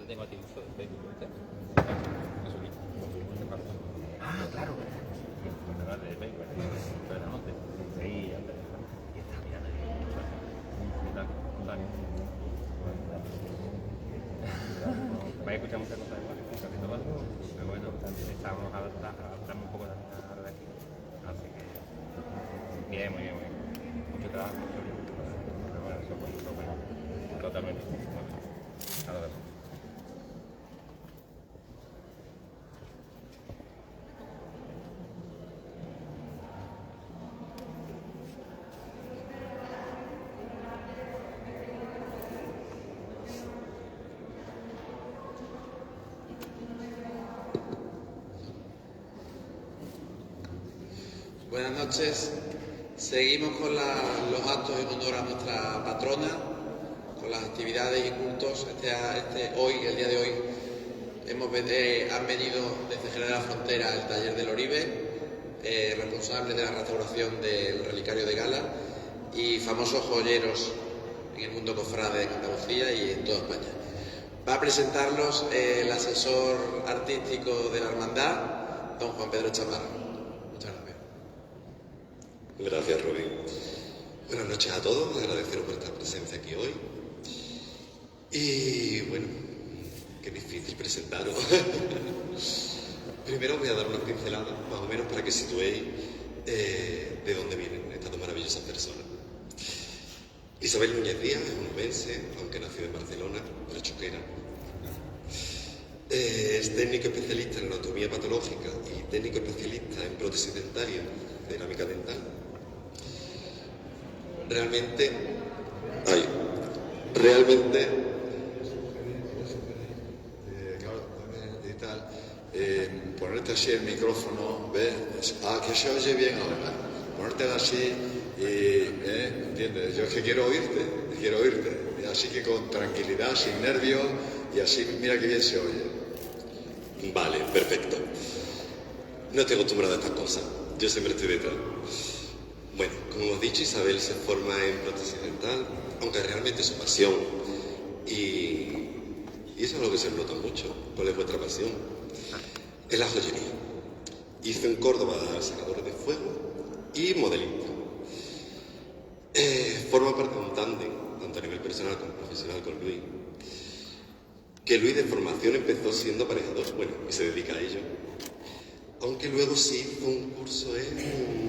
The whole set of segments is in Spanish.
te tengo a ti uso de Facebook, ¿viste? Eso aquí. ¿Qué pasa? Ah, claro. Pues nada, de Facebook, pero no te. Ahí, anda. Y está mirando ahí. Dani. Vais a escuchar muchas cosas iguales, casi todas. Pero bueno, estamos adaptando un poco también a la de aquí. Así que. Bien, muy bien, muy bien. Mucho trabajo, mucho bien. Pero bueno, eso bueno. Totalmente. Bueno, nada de eso. Buenas noches. Seguimos con los actos en honor a nuestra patrona, con las actividades y cultos. Hoy, el día de hoy, han venido desde Jerez de la Frontera el taller del Oribe, responsable de la restauración del relicario de Gala y famosos joyeros en el mundo cofrade de Andalucía y en toda España. Va a presentarlos el asesor artístico de la hermandad, don Juan Pedro Chamarro. Muchas gracias. Gracias, Rubén. Buenas noches a todos, agradeceros vuestra presencia aquí hoy. Y bueno, qué difícil presentaros. Primero os voy a dar una pincelada, más o menos para que situéis de dónde vienen estas dos maravillosas personas. Isabel Núñez Díaz es onubense, aunque nació en Barcelona, pero choquera. Es técnico especialista en anatomía patológica y técnico especialista en prótesis dental y en cerámica dental. Realmente, ponerte así el micrófono, ¿ves? Que se oye bien ahora. Ponerte así y, ¿entiendes? Yo es que quiero oírte. Y así que con tranquilidad, sin nervios, y así mira que bien se oye. Vale, perfecto. No estoy acostumbrado a estas cosas, yo siempre estoy detrás. Bueno, como hemos dicho, Isabel se forma en prótesis dental, aunque realmente es su pasión. Y eso es lo que se nota mucho. ¿Cuál es vuestra pasión? Es la joyería. Hizo en Córdoba sacadores de fuego y modelista. Forma parte de un tándem, tanto a nivel personal como profesional, con Luis. Que Luis de formación empezó siendo aparejador, bueno, y se dedica a ello. Aunque luego sí hizo un curso en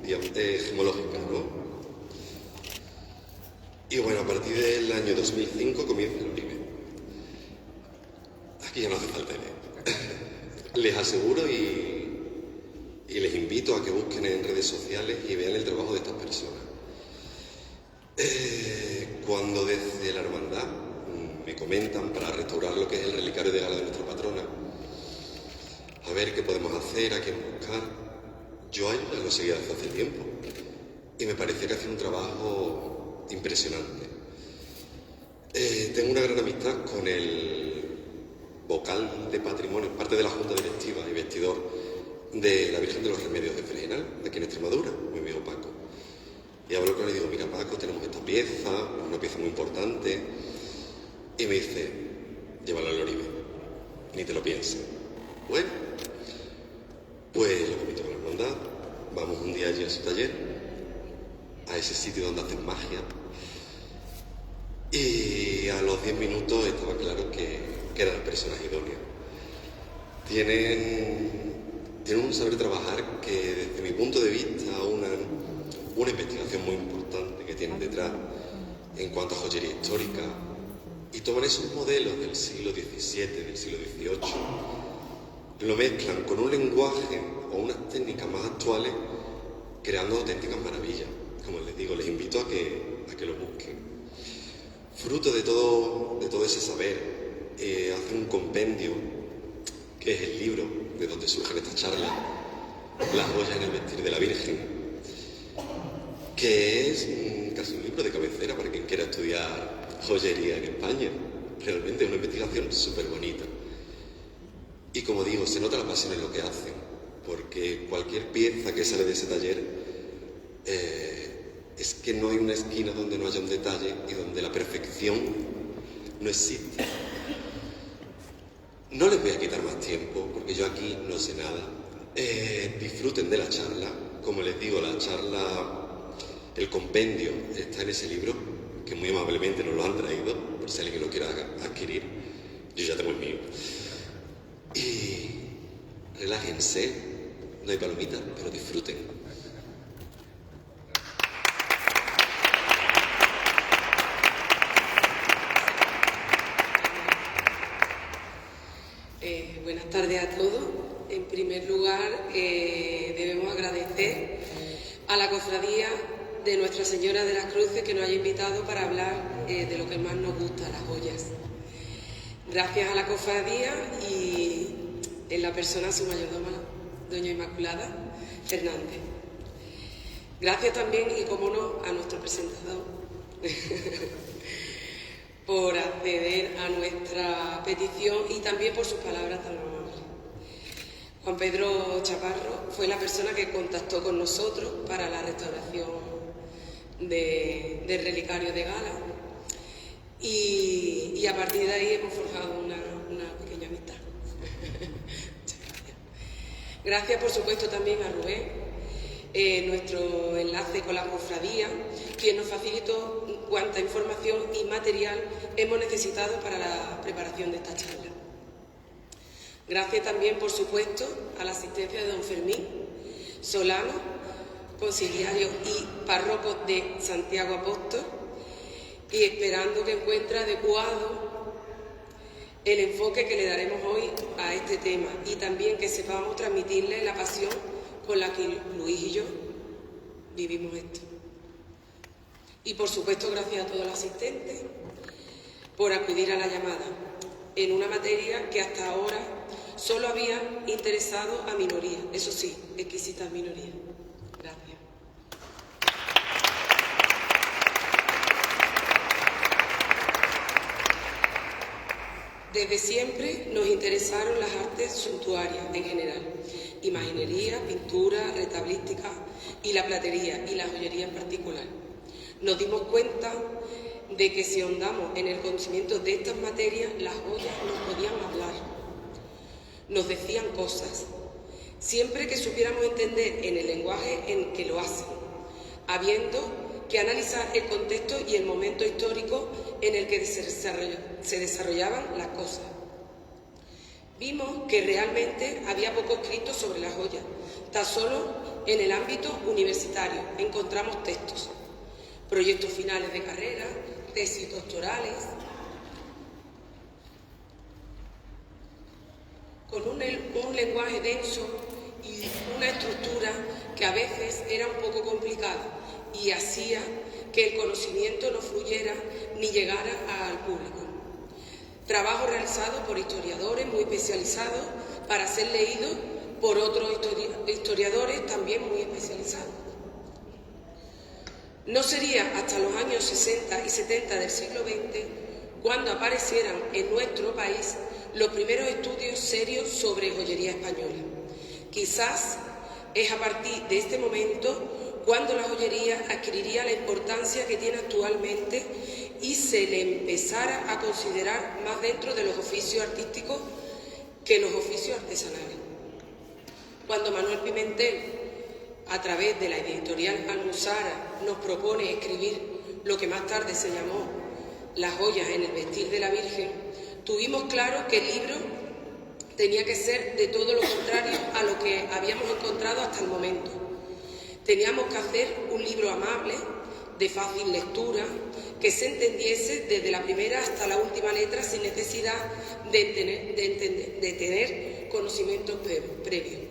gemológica, ¿no? Y bueno, a partir del año 2005 comienza el Oribe. Aquí ya no hace falta leer. Les aseguro y les invito a que busquen en redes sociales y vean el trabajo de estas personas. Cuando desde la hermandad me comentan para restaurar lo que es el relicario de Gala de nuestra patrona, a ver qué podemos hacer, a quién buscar, yo a ellos ya lo seguía desde hace tiempo y me parecía que hacían un trabajo impresionante. Tengo una gran amistad con el vocal de patrimonio, parte de la junta directiva y vestidor de la Virgen de los Remedios de Fregenal, aquí en Extremadura, mi amigo Paco. Y hablo con él y digo, mira Paco, tenemos esta pieza, una pieza muy importante. Y me dice, llévala al Oribe, ni te lo pienses. Bueno, pues lo invito a la hermandad, vamos un día allí a su taller, a ese sitio donde hacen magia. Y a los 10 minutos estaba claro que eran personas idóneas. Tienen un saber trabajar que desde mi punto de vista, una investigación muy importante que tienen detrás en cuanto a joyería histórica, y toman esos modelos del siglo XVII, del siglo XVIII, lo mezclan con un lenguaje o unas técnicas más actuales, creando auténticas maravillas. Como les digo, les invito a que lo busquen. Fruto de todo ese saber, hacen un compendio, que es el libro de donde surgen estas charlas, Las joyas en el vestir de la Virgen, que es casi un libro de cabecera para quien quiera estudiar joyería en España. Realmente es una investigación súper bonita. Y como digo, se nota la pasión en lo que hacen, porque cualquier pieza que sale de ese taller es que no hay una esquina donde no haya un detalle y donde la perfección no existe. No les voy a quitar más tiempo, porque yo aquí no sé nada. Disfruten de la charla. Como les digo, la charla, el compendio está en ese libro, que muy amablemente nos lo han traído, por si alguien lo quiera adquirir. Yo ya tengo el mío. Y relájense, no hay palomitas, pero disfruten. Buenas tardes a todos. En primer lugar, debemos agradecer a la Cofradía de Nuestra Señora de las Cruces que nos haya invitado para hablar de lo que más nos gusta, las joyas. Gracias a la Cofradía y en la persona de su mayordoma, doña Inmaculada Fernández. Gracias también, y como no, a nuestro presentador por acceder a nuestra petición y también por sus palabras tan amables. Juan Pedro Chaparro fue la persona que contactó con nosotros para la restauración del relicario de Gala y a partir de ahí hemos forjado una pequeña amistad. Muchas gracias. Gracias, por supuesto, también a Rubén, nuestro enlace con la cofradía, quien nos facilitó cuanta información y material hemos necesitado para la preparación de esta charla. Gracias también, por supuesto, a la asistencia de don Fermín Solano, conciliario y párroco de Santiago Apóstol, y esperando que encuentre adecuado el enfoque que le daremos hoy a este tema y también que sepamos transmitirle la pasión con la que Luis y yo vivimos esto. Y por supuesto, gracias a todos los asistentes por acudir a la llamada en una materia que hasta ahora solo había interesado a minorías, eso sí, exquisitas minorías. Gracias. Desde siempre nos interesaron las artes suntuarias en general, imaginería, pintura, retablística y la platería y la joyería en particular. Nos dimos cuenta de que si ahondamos en el conocimiento de estas materias, las joyas nos podían hablar, nos decían cosas, siempre que supiéramos entender en el lenguaje en que lo hacen, habiendo que analizar el contexto y el momento histórico en el que se desarrollaban las cosas. Vimos que realmente había poco escrito sobre las joyas. Tan solo en el ámbito universitario encontramos textos, proyectos finales de carrera, tesis doctorales, con un lenguaje denso y una estructura que a veces era un poco complicada y hacía que el conocimiento no fluyera ni llegara al público. Trabajo realizado por historiadores muy especializados para ser leídos por otros historiadores también muy especializados. No sería hasta los años 60 y 70 del siglo XX cuando aparecieran en nuestro país los primeros estudios serios sobre joyería española. Quizás es a partir de este momento cuando la joyería adquiriría la importancia que tiene actualmente y se le empezara a considerar más dentro de los oficios artísticos que los oficios artesanales. Cuando Manuel Pimentel, a través de la editorial Almuzara, nos propone escribir lo que más tarde se llamó Las joyas en el vestir de la Virgen, tuvimos claro que el libro tenía que ser de todo lo contrario a lo que habíamos encontrado hasta el momento. Teníamos que hacer un libro amable, de fácil lectura, que se entendiese desde la primera hasta la última letra sin necesidad de tener conocimientos previos.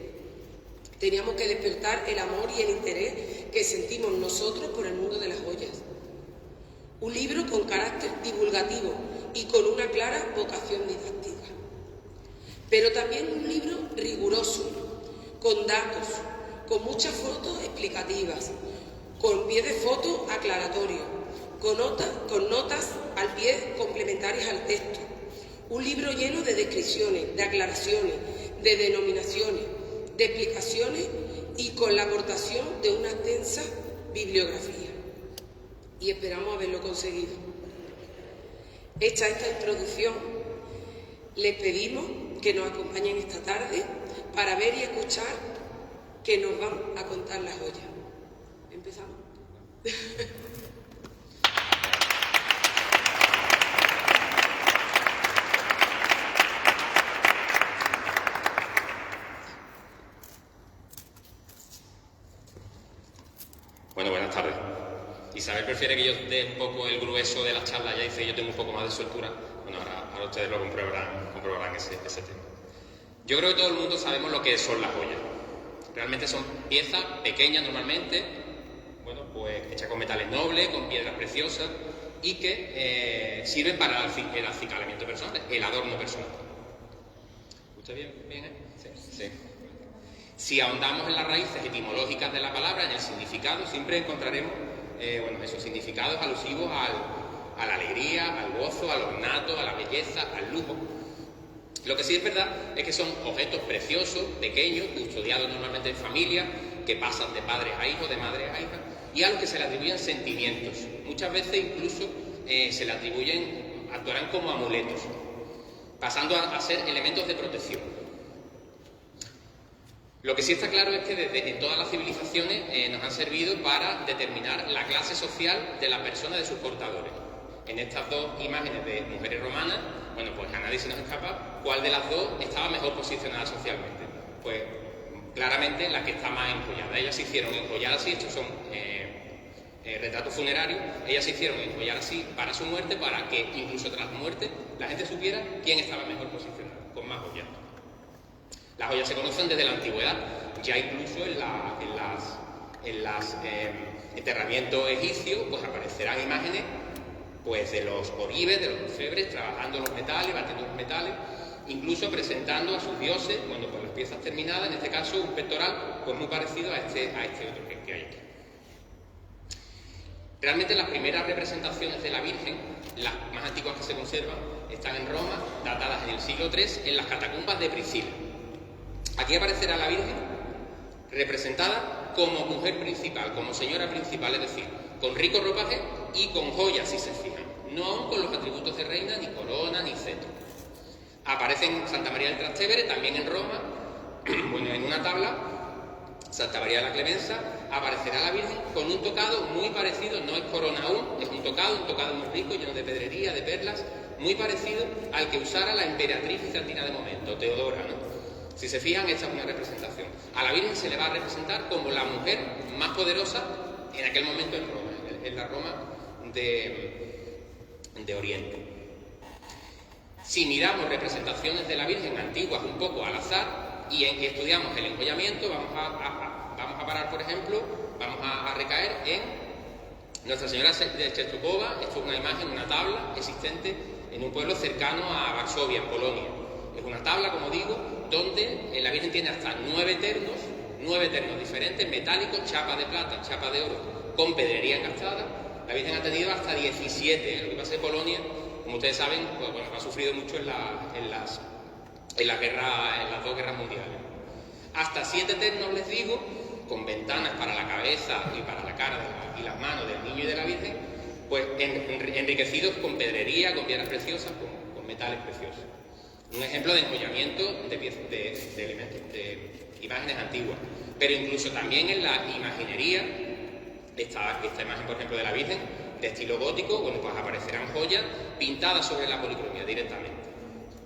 Teníamos que despertar el amor y el interés que sentimos nosotros por el mundo de las joyas. Un libro con carácter divulgativo y con una clara vocación didáctica. Pero también un libro riguroso, con datos, con muchas fotos explicativas, con pie de foto aclaratorio, con notas al pie complementarias al texto. Un libro lleno de descripciones, de aclaraciones, de denominaciones, de explicaciones y con la aportación de una extensa bibliografía. Y esperamos haberlo conseguido. Hecha esta introducción, les pedimos que nos acompañen esta tarde para ver y escuchar que nos van a contar la joya. ¿Empezamos? Bueno, buenas tardes. Isabel prefiere que yo dé un poco el grueso de la charla, ya dice que yo tengo un poco más de soltura. Bueno, ahora ustedes lo comprobarán ese tema. Yo creo que todo el mundo sabemos lo que son las joyas. Realmente son piezas pequeñas normalmente, bueno, pues hechas con metales nobles, con piedras preciosas y que sirven para el acicalamiento personal, el adorno personal. ¿Usted bien? Sí. Si ahondamos en las raíces etimológicas de la palabra, en el significado, siempre encontraremos esos significados alusivos a la alegría, al gozo, al ornato, a la belleza, al lujo. Lo que sí es verdad es que son objetos preciosos, pequeños, custodiados normalmente en familia, que pasan de padres a hijos, de madres a hijas, y a los que se le atribuyen sentimientos. Muchas veces incluso se le atribuyen, actuarán como amuletos, pasando a ser elementos de protección. Lo que sí está claro es que en todas las civilizaciones nos han servido para determinar la clase social de la persona, de sus portadores. En estas dos imágenes de mujeres romanas, bueno, pues a nadie se nos escapa cuál de las dos estaba mejor posicionada socialmente. Pues claramente la que está más enjollada. Ellas se hicieron enjollar así, estos son retratos funerarios, ellas se hicieron enjollar así para su muerte, para que incluso tras la muerte la gente supiera quién estaba mejor posicionado, con más joyas. Las joyas se conocen desde la antigüedad, ya incluso en los enterramientos egipcios pues aparecerán imágenes pues de los oribes, de los orfebres, trabajando los metales, batiendo los metales, incluso presentando a sus dioses, bueno, pues las piezas terminadas, en este caso un pectoral pues muy parecido a este otro que hay aquí. Realmente las primeras representaciones de la Virgen, las más antiguas que se conservan, están en Roma, datadas en el siglo III, en las catacumbas de Priscila. Aquí aparecerá la Virgen representada como mujer principal, como señora principal, es decir, con rico ropaje y con joyas, si se fijan, no aún con los atributos de reina, ni corona, ni cetro. Aparece en Santa María del Trastevere, también en Roma, bueno, en una tabla, Santa María de la Clemenza, aparecerá la Virgen con un tocado muy parecido, no es corona aún, es un tocado muy rico, lleno de pedrería, de perlas, muy parecido al que usara la emperatriz bizantina de momento, Teodora, ¿no? Si se fijan, esta es una representación. A la Virgen se le va a representar como la mujer más poderosa en aquel momento en Roma, en la Roma de Oriente. Si miramos representaciones de la Virgen antiguas un poco al azar y estudiamos el enjollamiento, vamos a parar, por ejemplo, vamos a recaer en Nuestra Señora de Częstochowa. Esto es una imagen, una tabla existente en un pueblo cercano a Varsovia, en Polonia. Es una tabla, como digo, donde la Virgen tiene hasta 9 ternos diferentes, metálicos, chapa de plata, chapa de oro, con pedrería encastada. La Virgen ha tenido hasta 17. Lo que pasa es que Polonia, como ustedes saben, pues, bueno, ha sufrido mucho en las dos guerras mundiales. Hasta 7 ternos, les digo, con ventanas para la cabeza y para la cara y las manos del niño y de la Virgen, pues enriquecidos con pedrería, con piedras preciosas, con metales preciosos. Un ejemplo de enjollamiento de elementos, de imágenes antiguas. Pero incluso también en la imaginería, esta imagen, por ejemplo, de la Virgen, de estilo gótico, bueno, pues aparecerán joyas pintadas sobre la policromía directamente.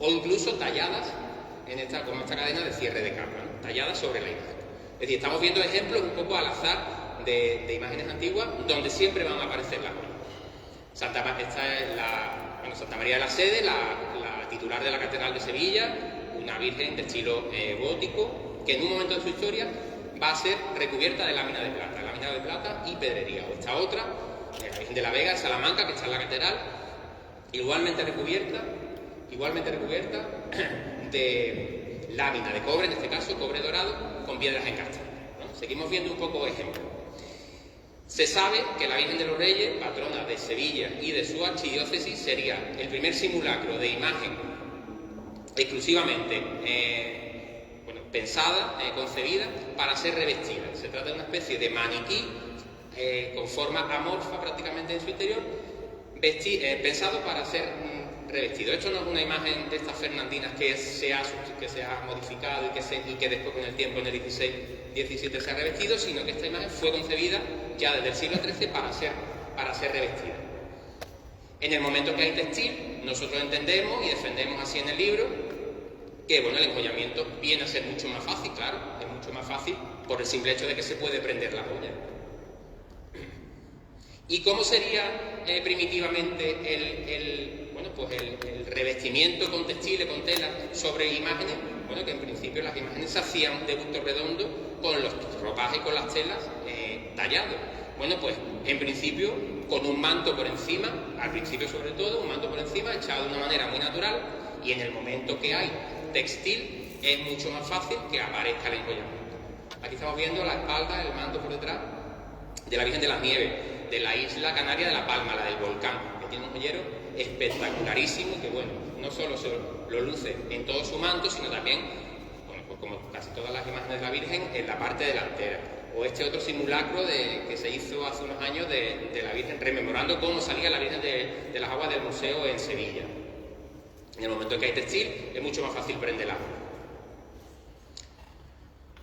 O incluso talladas como esta cadena de cierre de capa, ¿no? Talladas sobre la imagen. Es decir, estamos viendo ejemplos un poco al azar de imágenes antiguas donde siempre van a aparecer las joyas. Santa María de la Sede, la titular de la Catedral de Sevilla, una Virgen de estilo gótico, que en un momento de su historia va a ser recubierta de lámina de plata y pedrería. O esta otra, la Virgen de la Vega de Salamanca, que está en la catedral, igualmente recubierta de lámina de cobre, en este caso cobre dorado, con piedras encastadas, ¿no? Seguimos viendo un poco ejemplos. Se sabe que la Virgen de los Reyes, patrona de Sevilla y de su archidiócesis, sería el primer simulacro de imagen exclusivamente pensada, concebida para ser revestida. Se trata de una especie de maniquí con forma amorfa prácticamente en su interior, pensado para ser revestido. Esto no es una imagen de estas fernandinas que se ha modificado y que después con el tiempo en el 16-17 se ha revestido, sino que esta imagen fue concebida ya desde el siglo XIII para ser revestida. En el momento que hay textil, nosotros entendemos y defendemos así en el libro que bueno, el enjollamiento viene a ser mucho más fácil, claro, es mucho más fácil por el simple hecho de que se puede prender la joya. ¿Y cómo sería primitivamente el revestimiento con textiles, con telas sobre imágenes? Bueno, que en principio las imágenes se hacían de bulto redondo con los ropajes y con las telas tallados. Bueno, pues en principio con un manto por encima, al principio sobre todo, un manto por encima echado de una manera muy natural, y en el momento que hay textil es mucho más fácil que aparezca el enjollamiento. Aquí estamos viendo la espalda, el manto por detrás de la Virgen de las Nieves, de la isla canaria de La Palma, la del volcán, que tiene un joyero espectacularísimo y que, bueno, no solo se lo luce en todo su manto, sino también, bueno, pues como casi todas las imágenes de la Virgen, en la parte delantera. O este otro simulacro que se hizo hace unos años de la Virgen, rememorando cómo salía la Virgen de las Aguas del Museo en Sevilla. En el momento en que hay textil, es mucho más fácil prenderla.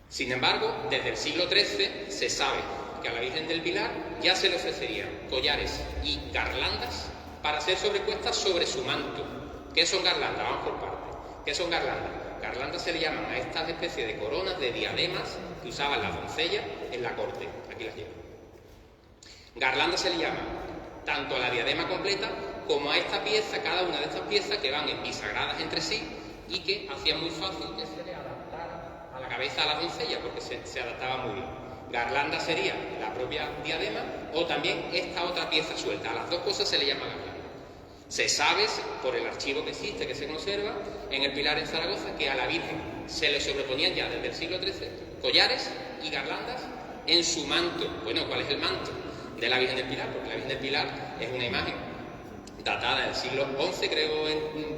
Sin embargo, desde el siglo XIII se sabe que a la Virgen del Pilar ya se le ofrecerían collares y garlandas para ser sobrepuestas sobre su manto. ¿Qué son garlandas? Vamos por partes. ¿Qué son garlandas? Garlandas se le llaman a estas especies de coronas, de diademas que usaban las doncellas en la corte. Aquí las llevo. Garlandas se le llama tanto a la diadema completa como a esta pieza, cada una de estas piezas que van bisagradas entre sí y que hacían muy fácil que se le adaptara a la cabeza a la doncella porque se adaptaba muy bien. Garlanda sería la propia diadema o también esta otra pieza suelta. A las dos cosas se le llama garlanda. Se sabe, por el archivo que existe, que se conserva, en el Pilar en Zaragoza, que a la Virgen se le sobreponían ya desde el siglo XIII collares y garlandas en su manto. Bueno, ¿cuál es el manto de la Virgen del Pilar? Porque la Virgen del Pilar es una imagen datada del siglo XI, creo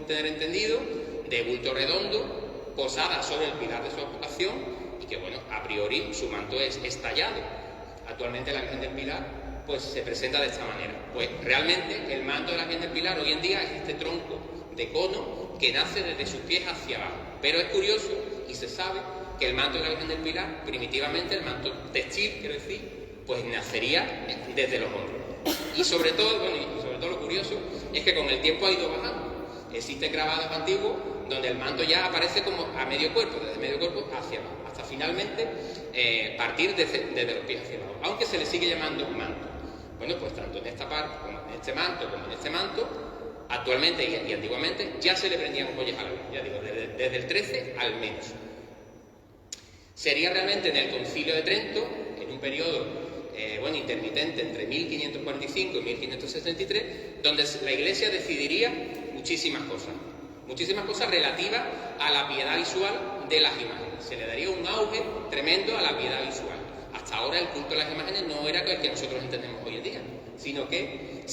tener entendido, de bulto redondo, posada sobre el pilar de su advocación y que, bueno, a priori su manto es tallado. Actualmente la Virgen del Pilar pues se presenta de esta manera. Pues realmente el manto de la Virgen del Pilar hoy en día es este tronco de cono que nace desde sus pies hacia abajo. Pero es curioso y se sabe que el manto de la Virgen del Pilar, primitivamente el manto textil, quiero decir, pues nacería desde los hombros. Y sobre todo, bueno, y sobre todo lo curioso es que con el tiempo ha ido bajando. Existen grabados antiguos donde el manto ya aparece como a medio cuerpo, desde medio cuerpo hacia abajo, hasta finalmente partir desde los pies hacia abajo, aunque se le sigue llamando manto. Bueno, pues tanto en esta parte, como en este manto, como en este manto, actualmente y antiguamente ya se le prendían joyas a la Virgen, ya digo, desde el 13 al menos. Sería realmente en el Concilio de Trento, en un periodo intermitente entre 1545 y 1563, donde la Iglesia decidiría muchísimas cosas relativas a la piedad visual de las imágenes. Se le daría un auge tremendo a la piedad visual. Hasta ahora el culto a las imágenes no era el que nosotros entendemos hoy en día, sino que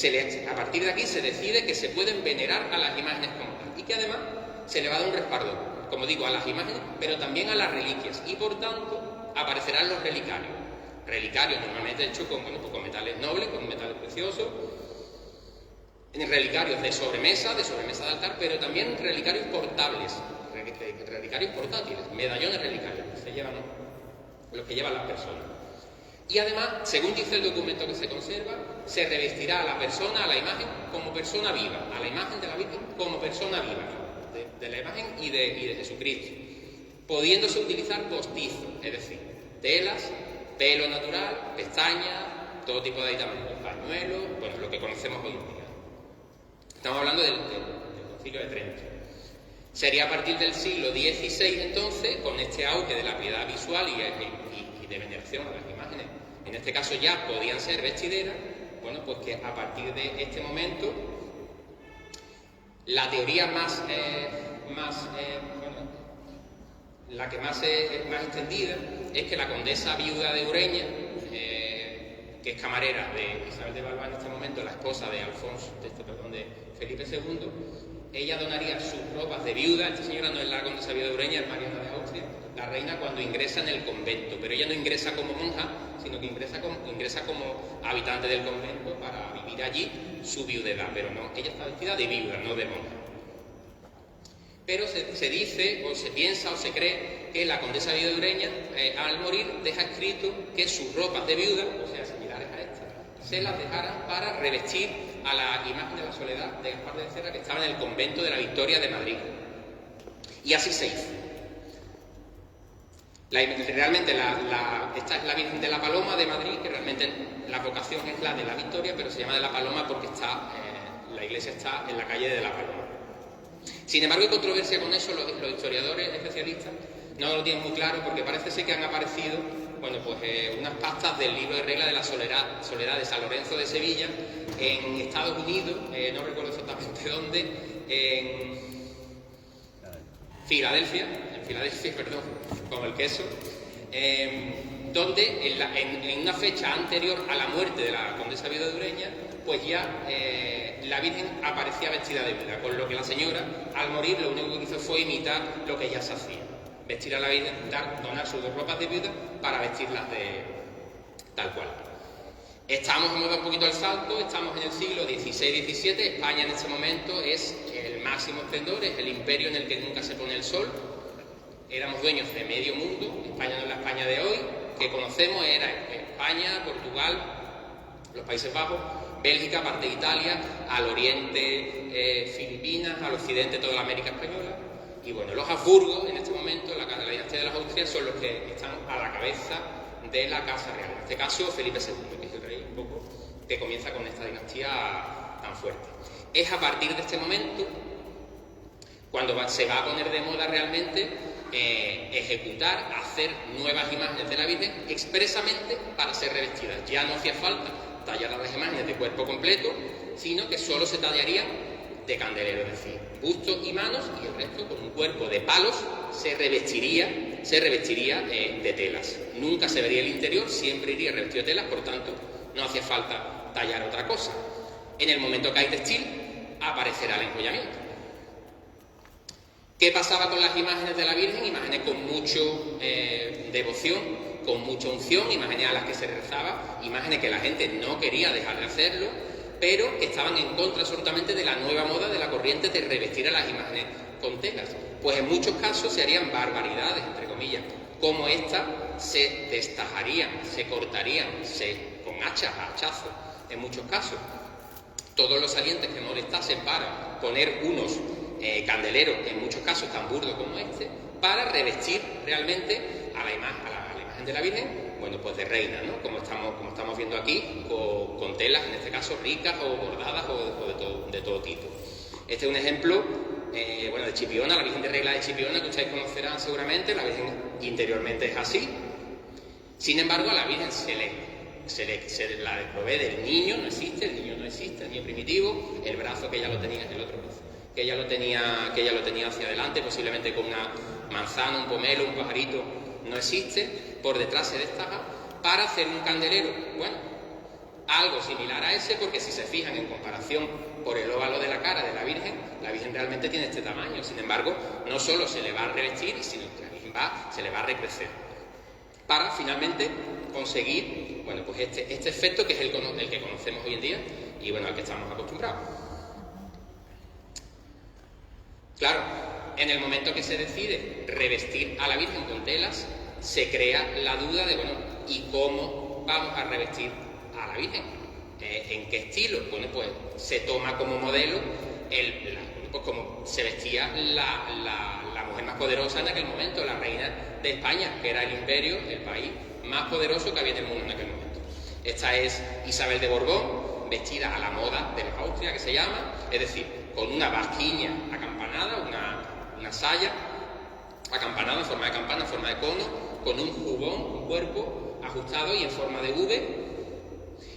a partir de aquí se decide que se pueden venerar a las imágenes como tal y que además se le va a dar un respaldo, como digo, a las imágenes, pero también a las reliquias y por tanto aparecerán los relicarios. Relicarios normalmente hechos con metales nobles, con metales preciosos, relicarios de sobremesa de altar, pero también relicarios portables, relicarios portátiles, medallones relicarios, los que llevan las personas. Y además, según dice el documento que se conserva, se revestirá a la persona, a la imagen, como persona viva, a la imagen de la Virgen como persona viva, de la imagen y de Jesucristo, pudiéndose utilizar postizos, es decir, telas, pelo natural, pestañas, todo tipo de aditamentos, pañuelos, bueno, lo que conocemos hoy en día. Estamos hablando del Concilio de Trento. Sería a partir del siglo XVI, entonces, con este auge de la piedad visual y de veneración a las imágenes, en este caso ya podían ser vestideras, bueno, pues que a partir de este momento, la teoría la que más es más extendida es que la condesa viuda de Ureña, que es camarera de Isabel de Valois en este momento, la esposa de de Felipe II, ella donaría sus ropas de viuda. Esta señora no es la condesa viuda de Ureña, es Mariana de Austria, la reina, cuando ingresa en el convento, pero ella no ingresa como monja, sino que ingresa como habitante del convento para vivir allí su viudedad, pero no, ella está vestida de viuda, no de monja. Pero se dice, o se piensa, o se cree que la condesa Villadureña, al morir, deja escrito que sus ropas de viuda, o sea, similares a estas, se las dejara para revestir a la imagen de la Soledad de Gaspar de Cerra, que estaba en el convento de la Victoria de Madrid. Y así se hizo. Realmente esta es la Virgen de la Paloma de Madrid, que realmente la vocación es la de la Victoria, pero se llama de la Paloma porque la iglesia está en la calle de la Paloma. Sin embargo, hay controversia con eso. Los historiadores especialistas no lo tienen muy claro, porque parece ser que han aparecido unas pastas del libro de regla de la Soledad de San Lorenzo de Sevilla en Estados Unidos, no recuerdo exactamente dónde, en Filadelfia, como el queso, donde en una fecha anterior a la muerte de la condesa Villadureña, pues ya la Virgen aparecía vestida de viuda, con lo que la señora, al morir, lo único que hizo fue imitar lo que ya se hacía: vestir a la Virgen, donar sus dos ropas de viuda para vestirlas de tal cual. Hemos dado un poquito el salto, estamos en el siglo XVI-XVII, España en este momento es el máximo esplendor, es el imperio en el que nunca se pone el sol. Éramos dueños de medio mundo. España no es la España de hoy que conocemos, era España, Portugal, los Países Bajos, Bélgica, parte de Italia, al oriente Filipinas, al occidente toda la América española. Y bueno, los Habsburgo en este momento, la dinastía de las Austrias, son los que están a la cabeza de la Casa Real. En este caso, Felipe II, que es el rey un poco que comienza con esta dinastía tan fuerte. Es a partir de este momento cuando se va a poner de moda realmente ejecutar, hacer nuevas imágenes de la Virgen expresamente para ser revestidas. Ya no hacía falta tallar las imágenes de cuerpo completo, sino que solo se tallarían de candelero, es decir, busto y manos, y el resto con un cuerpo de palos se revestiría de telas. Nunca se vería el interior, siempre iría revestido de telas, por tanto no hacía falta tallar otra cosa. En el momento que hay textil, aparecerá el enjollamiento. ¿Qué pasaba con las imágenes de la Virgen? Imágenes con mucha devoción, con mucha unción, imágenes a las que se rezaba, imágenes que la gente no quería dejar de hacerlo, pero que estaban en contra absolutamente de la nueva moda, de la corriente de revestir a las imágenes con telas. Pues en muchos casos se harían barbaridades, entre comillas, como esta, se destajarían, se cortarían, con hachazos, en muchos casos. Todos los salientes que molestasen para poner unos candeleros, en muchos casos tan burdos como este, para revestir realmente a la imagen de la Virgen, pues de reina, ¿no? Como estamos viendo aquí, con telas, en este caso ricas o bordadas o de todo tipo. Este es un ejemplo de Chipiona, la Virgen de Regla de Chipiona, que ustedes conocerán seguramente. La Virgen interiormente es así. Sin embargo, a la Virgen se la provee del niño, no existe, el niño primitivo, el brazo que ella lo tenía, el otro brazo, que ella lo tenía hacia adelante, posiblemente con una manzana, un pomelo, un pajarito, no existe. Por detrás se destaca para hacer un candelero, algo similar a ese, porque si se fijan en comparación por el óvalo de la cara de la Virgen realmente tiene este tamaño. Sin embargo, no solo se le va a revestir, sino que la Virgen se le va a recrecer, para finalmente conseguir este efecto que es el que conocemos hoy en día y al que estamos acostumbrados. Claro, en el momento que se decide revestir a la Virgen con telas, se crea la duda de, ¿y cómo vamos a revestir a la Virgen? ¿En qué estilo? Pues se toma como modelo como se vestía la mujer más poderosa en aquel momento, la reina de España, que era el imperio, el país más poderoso que había en el mundo en aquel momento. Esta es Isabel de Borbón, vestida a la moda de los Austria, que se llama, es decir, con una basquiña acampanada, una saya acampanada en forma de campana, en forma de cono, con un jubón, un cuerpo ajustado y en forma de V,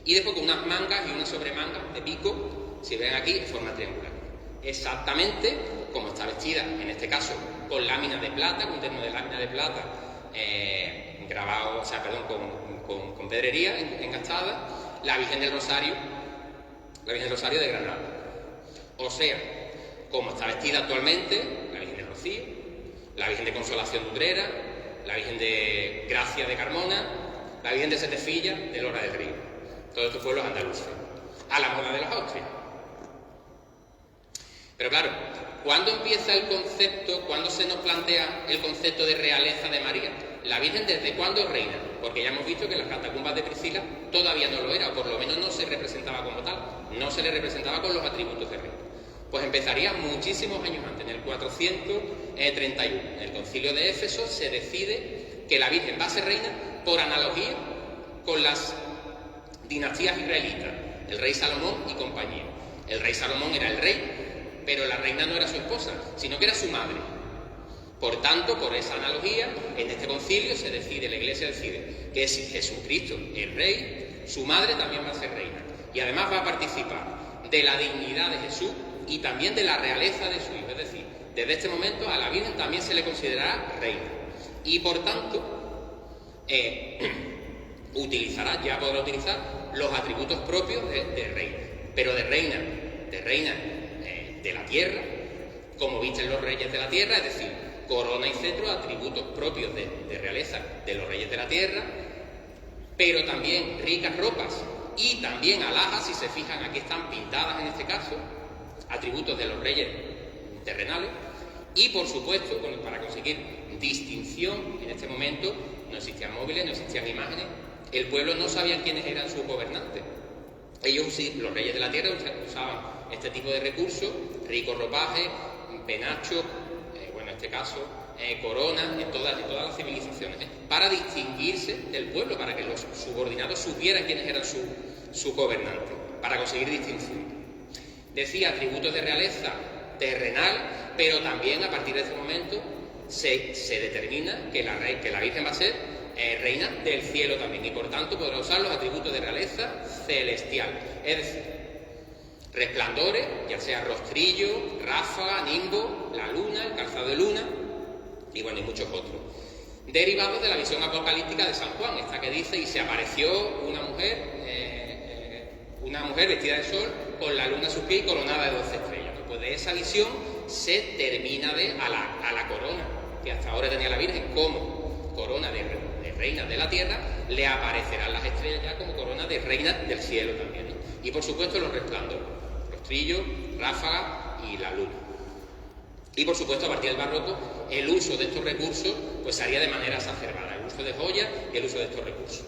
y después con unas mangas y una sobremanga de pico, si ven aquí, en forma triangular. Exactamente como está vestida, en este caso, con láminas de plata, con terno de lámina de plata, con pedrería engastada, la Virgen del Rosario de Granada. O sea, como está vestida actualmente, la Virgen de Rocío, la Virgen de Consolación de Utrera, la Virgen de Gracia de Carmona, la Virgen de Setefilla de Lora del Río. Todos estos pueblos andaluces, a la moda de los Austrias. Pero claro, ¿cuándo empieza el concepto, cuándo se nos plantea el concepto de realeza de María? La Virgen, ¿desde cuándo es reina? Porque ya hemos visto que en las catacumbas de Priscila todavía no lo era, o por lo menos no se representaba como tal, no se le representaba con los atributos de reina. Pues empezaría muchísimos años antes, en el 431. En el concilio de Éfeso se decide que la Virgen va a ser reina por analogía con las dinastías israelitas, el rey Salomón y compañía. El rey Salomón era el rey, pero la reina no era su esposa, sino que era su madre. Por tanto, por esa analogía, en este concilio se decide, la Iglesia decide, que si Jesucristo es rey, su madre también va a ser reina. Y además va a participar de la dignidad de Jesús y también de la realeza de su hijo. Es decir, desde este momento a la Virgen también se le considerará reina. Y por tanto, ya podrá utilizar los atributos propios de reina. Pero de reina de la tierra, como visten los reyes de la tierra, es decir, corona y cetro, atributos propios de realeza de los reyes de la tierra, pero también ricas ropas y también alhajas, si se fijan aquí están pintadas en este caso, atributos de los reyes terrenales, y por supuesto, para conseguir distinción en este momento, no existían móviles, no existían imágenes, el pueblo no sabía quiénes eran sus gobernantes. Ellos sí, los reyes de la tierra usaban este tipo de recursos, ricos ropajes, penachos, en este caso, coronas, en todas las civilizaciones, para distinguirse del pueblo, para que los subordinados supieran quiénes eran sus gobernantes, para conseguir distinción. Decía atributos de realeza terrenal, pero también a partir de ese momento se determina que la Virgen va a ser reina del cielo también, y por tanto podrá usar los atributos de realeza celestial, es decir, resplandores, ya sea rostrillo, ráfaga, nimbo, la luna, el calzado de luna, y bueno, y muchos otros, derivados de la visión apocalíptica de San Juan, esta que dice, y se apareció una mujer vestida de sol, con la luna a sus pies y coronada de 12 estrellas. Pues de esa visión se termina a la corona, que hasta ahora tenía la Virgen como corona de reina de la tierra, le aparecerán las estrellas ya como corona de reina del cielo también, ¿no? Y por supuesto los resplandores, rostrillo, ráfaga y la luna. Y por supuesto a partir del barroco el uso de estos recursos pues se haría de manera exacerbada, el uso de joyas y el uso de estos recursos.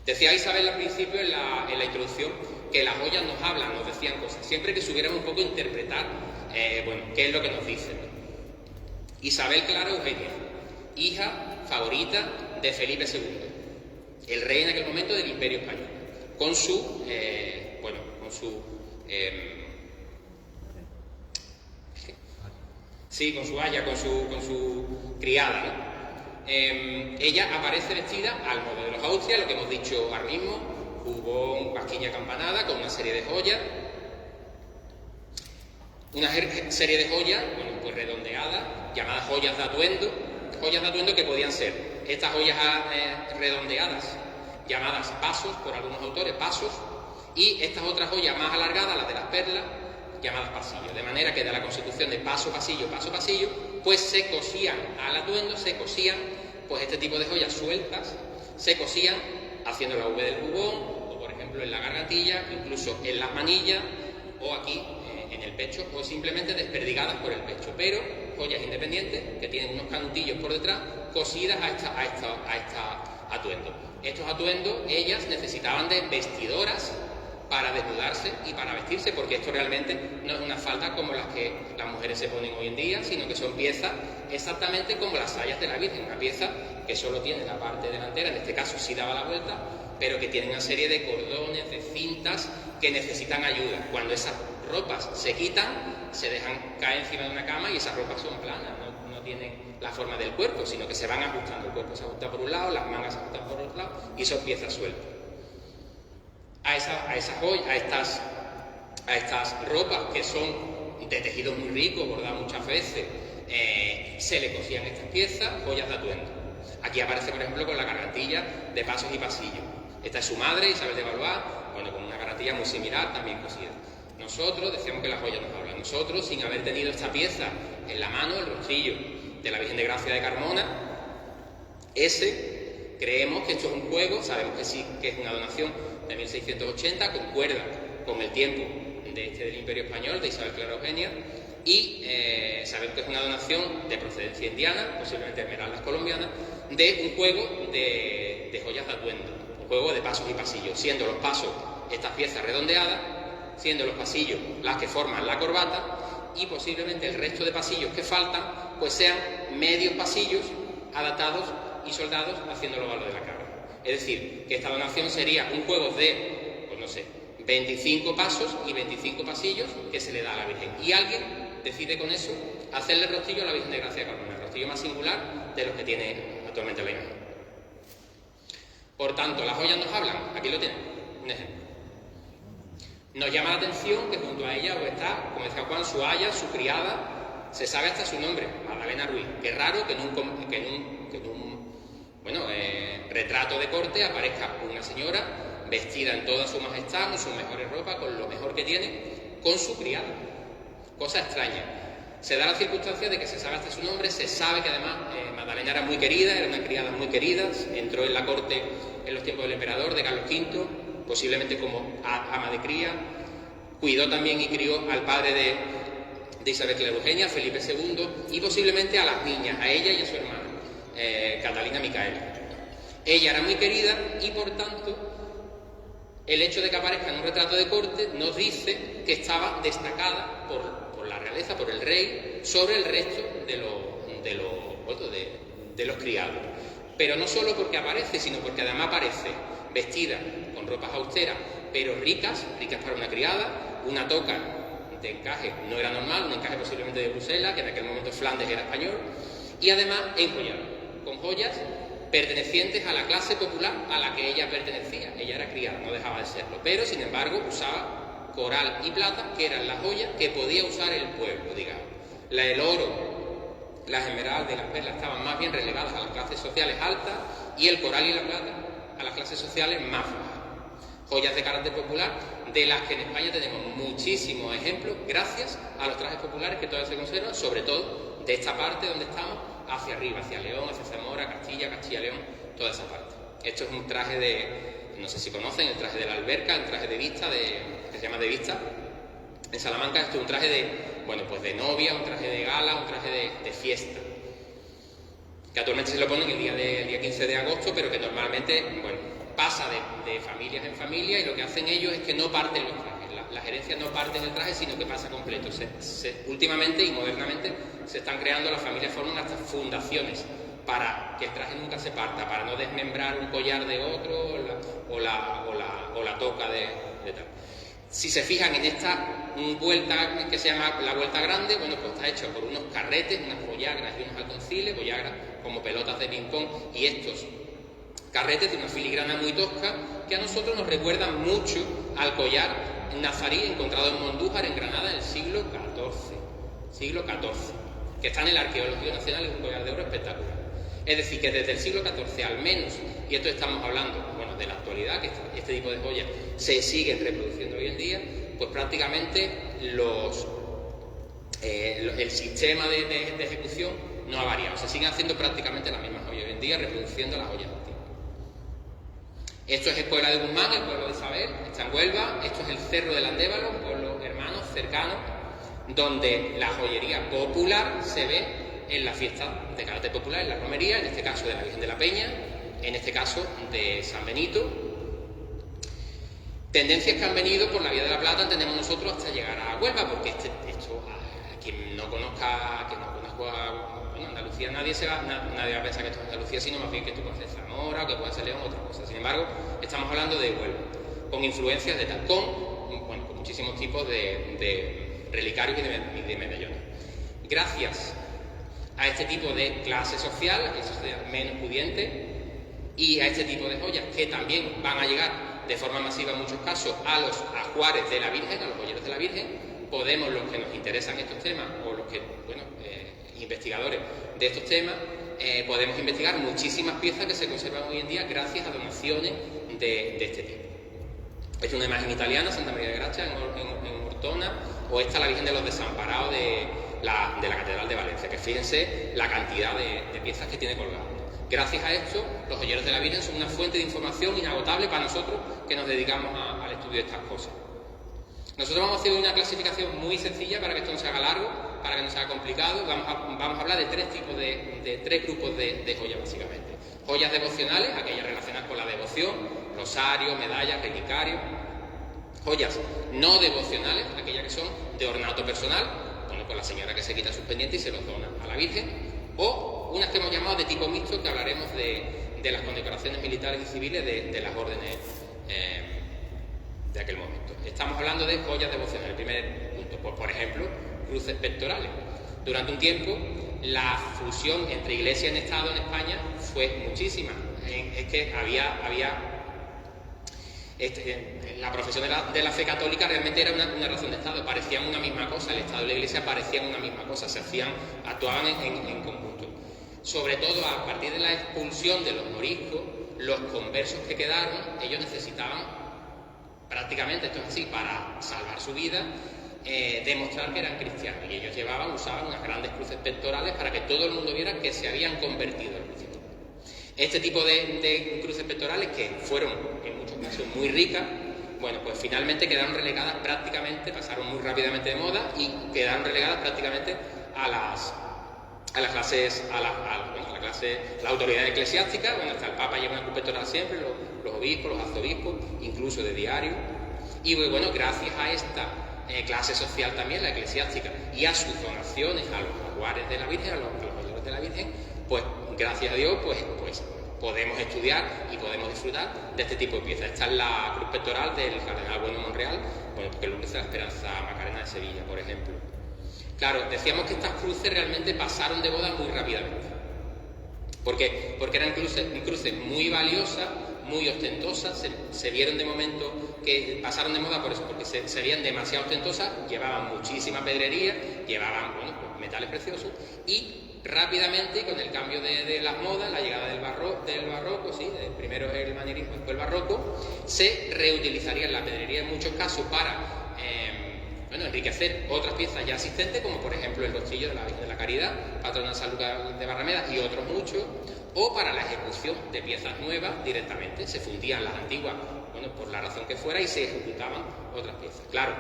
Decía Isabel al principio en la introducción que las joyas nos hablan, nos decían cosas, siempre que supiéramos un poco interpretar qué es lo que nos dicen, ¿no? Isabel Clara Eugenia, hija favorita de Felipe II, el rey en aquel momento del Imperio Español, con su haya, con su criada, ¿no? Ella aparece vestida al modo de los Austrias, lo que hemos dicho ahora mismo, jubón, vasquilla acampanada, con una serie de joyas, pues redondeadas, llamadas joyas de atuendo que podían ser estas joyas redondeadas, llamadas pasos, por algunos autores, pasos, y estas otras joyas más alargadas, las de las perlas, llamadas pasillos, de manera que de la constitución de paso, pasillo, pues se cosían al atuendo, pues este tipo de joyas sueltas, se cosían haciendo la V del jubón, o por ejemplo en la gargantilla, incluso en las manillas, o aquí en el pecho, o simplemente desperdigadas por el pecho, pero joyas independientes que tienen unos canutillos por detrás, cosidas a esta atuendo. Estos atuendos, ellas necesitaban de vestidoras para desnudarse y para vestirse, porque esto realmente no es una falda como las que las mujeres se ponen hoy en día, sino que son piezas exactamente como las sayas de la Virgen, una pieza que solo tiene la parte delantera, en este caso sí daba la vuelta, pero que tiene una serie de cordones, de cintas que necesitan ayuda. Cuando esas ropas se quitan, se dejan caer encima de una cama y esas ropas son planas, no tienen la forma del cuerpo, sino que se van ajustando. El cuerpo se ajusta por un lado, las mangas se ajustan por otro lado y son piezas sueltas. A estas ropas que son de tejidos muy ricos, bordadas muchas veces, se le cosían estas piezas, joyas de atuendo. Aquí aparece, por ejemplo, con la gargantilla de pasos y pasillos. Esta es su madre, Isabel de Valois, con una gargantilla muy similar, también cosida. Nosotros, decíamos que las joyas nos hablan, nosotros, sin haber tenido esta pieza en la mano, el rostrillo de la Virgen de Gracia de Carmona, creemos que esto es un juego, sabemos que sí, que es una donación de 1680, concuerda con el tiempo del Imperio Español, de Isabel Clara Eugenia, y sabemos que es una donación de procedencia indiana, posiblemente esmeraldas colombianas, de un juego de joyas de atuendo, un juego de pasos y pasillos, siendo los pasos estas piezas redondeadas, siendo los pasillos las que forman la corbata, y posiblemente el resto de pasillos que faltan pues sean medios pasillos adaptados y soldados haciendo los galos de la cabra. Es decir, que esta donación sería un juego de, pues no sé, 25 pasos y 25 pasillos que se le da a la Virgen. Y alguien decide con eso hacerle rostillo a la Virgen de Gracia de Carmona, el rostillo más singular de los que tiene actualmente la imagen. Por tanto, las joyas nos hablan. Aquí lo tienen, un ejemplo. Nos llama la atención que junto a ella está, como decía Juan, su aya, su criada, se sabe hasta su nombre, Magdalena Ruiz. Qué raro que en un retrato de corte aparezca una señora vestida en toda su majestad, con sus mejores ropas, con lo mejor que tiene, con su criada. Cosa extraña. Se da la circunstancia de que se sabe hasta su nombre, se sabe que además Magdalena era muy querida, era una criada muy querida, entró en la corte en los tiempos del emperador, de Carlos V, posiblemente como ama de cría, cuidó también y crió al padre de Isabel Clara Eugenia, Felipe II, y posiblemente a las niñas, a ella y a su hermana, Catalina Micaela. Ella era muy querida y por tanto el hecho de que aparezca en un retrato de corte nos dice que estaba destacada por la realeza, por el rey, sobre el resto de los criados. Pero no solo porque aparece, sino porque además aparece vestida con ropas austeras, pero ricas para una criada, una toca de encaje no era normal, un encaje posiblemente de Bruselas, que en aquel momento Flandes era español, y además enjollada, con joyas pertenecientes a la clase popular a la que ella pertenecía. Ella era criada, no dejaba de serlo, pero sin embargo usaba coral y plata, que eran las joyas que podía usar el pueblo, digamos. El oro, las esmeraldas y las perlas estaban más bien relegadas a las clases sociales altas y el coral y la plata a las clases sociales más bajas. Joyas de carácter popular, de las que en España tenemos muchísimos ejemplos, gracias a los trajes populares que todavía se conservan, sobre todo de esta parte donde estamos, hacia arriba, hacia León, hacia Zamora, Castilla-León, toda esa parte. Esto es un traje de, no sé si conocen, el traje de la alberca, el traje de vista, que se llama de vista. En Salamanca esto es un traje de novia, un traje de gala, un traje de fiesta, que actualmente se lo ponen el día 15 de agosto, pero que normalmente, pasa de familias en familia, y lo que hacen ellos es que no parten los trajes. Las herencias no parten el traje, sino que pasa completo. Últimamente y modernamente se están creando, las familias forman hasta fundaciones para que el traje nunca se parta, para no desmembrar un collar de otro o la toca de tal. Si se fijan en esta vuelta que se llama la vuelta grande, pues está hecha por unos carretes, unas boyagras y unos halconciles, boyagras como pelotas de ping-pong, y estos carretes de una filigrana muy tosca que a nosotros nos recuerdan mucho al collar nazarí encontrado en Mondújar, en Granada, en el siglo XIV, que está en el Arqueológico Nacional, es un collar de oro espectacular. Es decir, que desde el siglo XIV al menos, y esto estamos hablando de la actualidad, que este tipo de joyas se siguen reproduciendo hoy en día, pues prácticamente el sistema de ejecución no ha variado. Se siguen haciendo prácticamente las mismas joyas hoy en día, reproduciendo las joyas antiguas. Esto es Escuela de Guzmán, el pueblo de Isabel, está en Huelva. Esto es el Cerro del Andévalo, un pueblo hermano, cercano, donde la joyería popular se ve en la fiesta de carácter popular, en la romería, en este caso de la Virgen de la Peña, en este caso de San Benito. Tendencias que han venido por la Vía de la Plata, entendemos nosotros, hasta llegar a Huelva, porque esto, a quien no conozca, Andalucía, nadie va a pensar que esto es Andalucía, sino más bien que esto puede ser Zamora, que puede ser León, otra cosa. Sin embargo, estamos hablando de Huelva, con influencias de tal, con muchísimos tipos de relicarios y de medallones. Gracias a este tipo de clase social, a esa sociedad menos pudiente, y a este tipo de joyas que también van a llegar de forma masiva en muchos casos a los ajuares de la Virgen, a los joyeros de la Virgen, podemos, los que nos interesan estos temas, o los que, investigadores de estos temas, podemos investigar muchísimas piezas que se conservan hoy en día gracias a donaciones de este tipo. Esta es una imagen italiana, Santa María de Gracia, en Ortona, o esta la Virgen de los Desamparados de la Catedral de Valencia, que fíjense la cantidad de piezas que tiene colgadas. Gracias a esto, los joyeros de la Virgen son una fuente de información inagotable para nosotros que nos dedicamos al estudio de estas cosas. Nosotros vamos a hacer una clasificación muy sencilla para que esto no se haga largo, para que no se haga complicado. Vamos a hablar de tres tipos de tres grupos de joyas, básicamente. Joyas devocionales, aquellas relacionadas con la devoción, rosario, medallas, relicarios. Joyas no devocionales, aquellas que son de ornato personal, bueno, pues la señora que se quita sus pendientes y se los dona a la Virgen, o unas que hemos llamado de tipo mixto, que hablaremos de las condecoraciones militares y civiles de las órdenes de aquel momento. Estamos hablando de joyas devocionales. El primer punto, pues, por ejemplo, cruces pectorales. Durante un tiempo, la fusión entre Iglesia y Estado en España fue muchísima. Es que la profesión de la fe católica realmente era una razón de Estado, parecían una misma cosa, el Estado y la Iglesia parecían una misma cosa, actuaban en conjunto. Sobre todo a partir de la expulsión de los moriscos, los conversos que quedaron, ellos necesitaban prácticamente, esto es así, para salvar su vida, demostrar que eran cristianos, y ellos usaban unas grandes cruces pectorales para que todo el mundo viera que se habían convertido al cristianismo. Este tipo de cruces pectorales, que fueron en muchos casos muy ricas, bueno, pues finalmente quedaron relegadas prácticamente, pasaron muy rápidamente de moda y quedaron relegadas prácticamente a la autoridad eclesiástica. Bueno, hasta el Papa lleva una cruz pectoral siempre, los obispos, los arzobispos, incluso de diario. Y bueno, gracias a esta clase social también, la eclesiástica, y a sus donaciones a los jaguares de la Virgen, a los mayores de la Virgen, pues gracias a Dios, pues podemos estudiar y podemos disfrutar de este tipo de piezas. Esta es la cruz pectoral del Cardenal Bueno de Monreal, bueno, porque el lunes de la Esperanza Macarena de Sevilla, por ejemplo. Claro, decíamos que estas cruces realmente pasaron de moda muy rápidamente. ¿Por qué? Porque eran cruces muy valiosas, muy ostentosas, se vieron de momento que pasaron de moda por eso, porque se veían demasiado ostentosas, llevaban muchísima pedrería, llevaban, bueno, pues metales preciosos, y rápidamente, con el cambio de las modas, la llegada del barroco, sí, primero el manierismo, después el barroco, se reutilizaría la pedrería en muchos casos para enriquecer otras piezas ya existentes, como por ejemplo el rostrillo de la Virgen de la Caridad, patrona de San Lucas de Barrameda, y otros muchos, o para la ejecución de piezas nuevas directamente. Se fundían las antiguas, bueno, por la razón que fuera, y se ejecutaban otras piezas. Claro,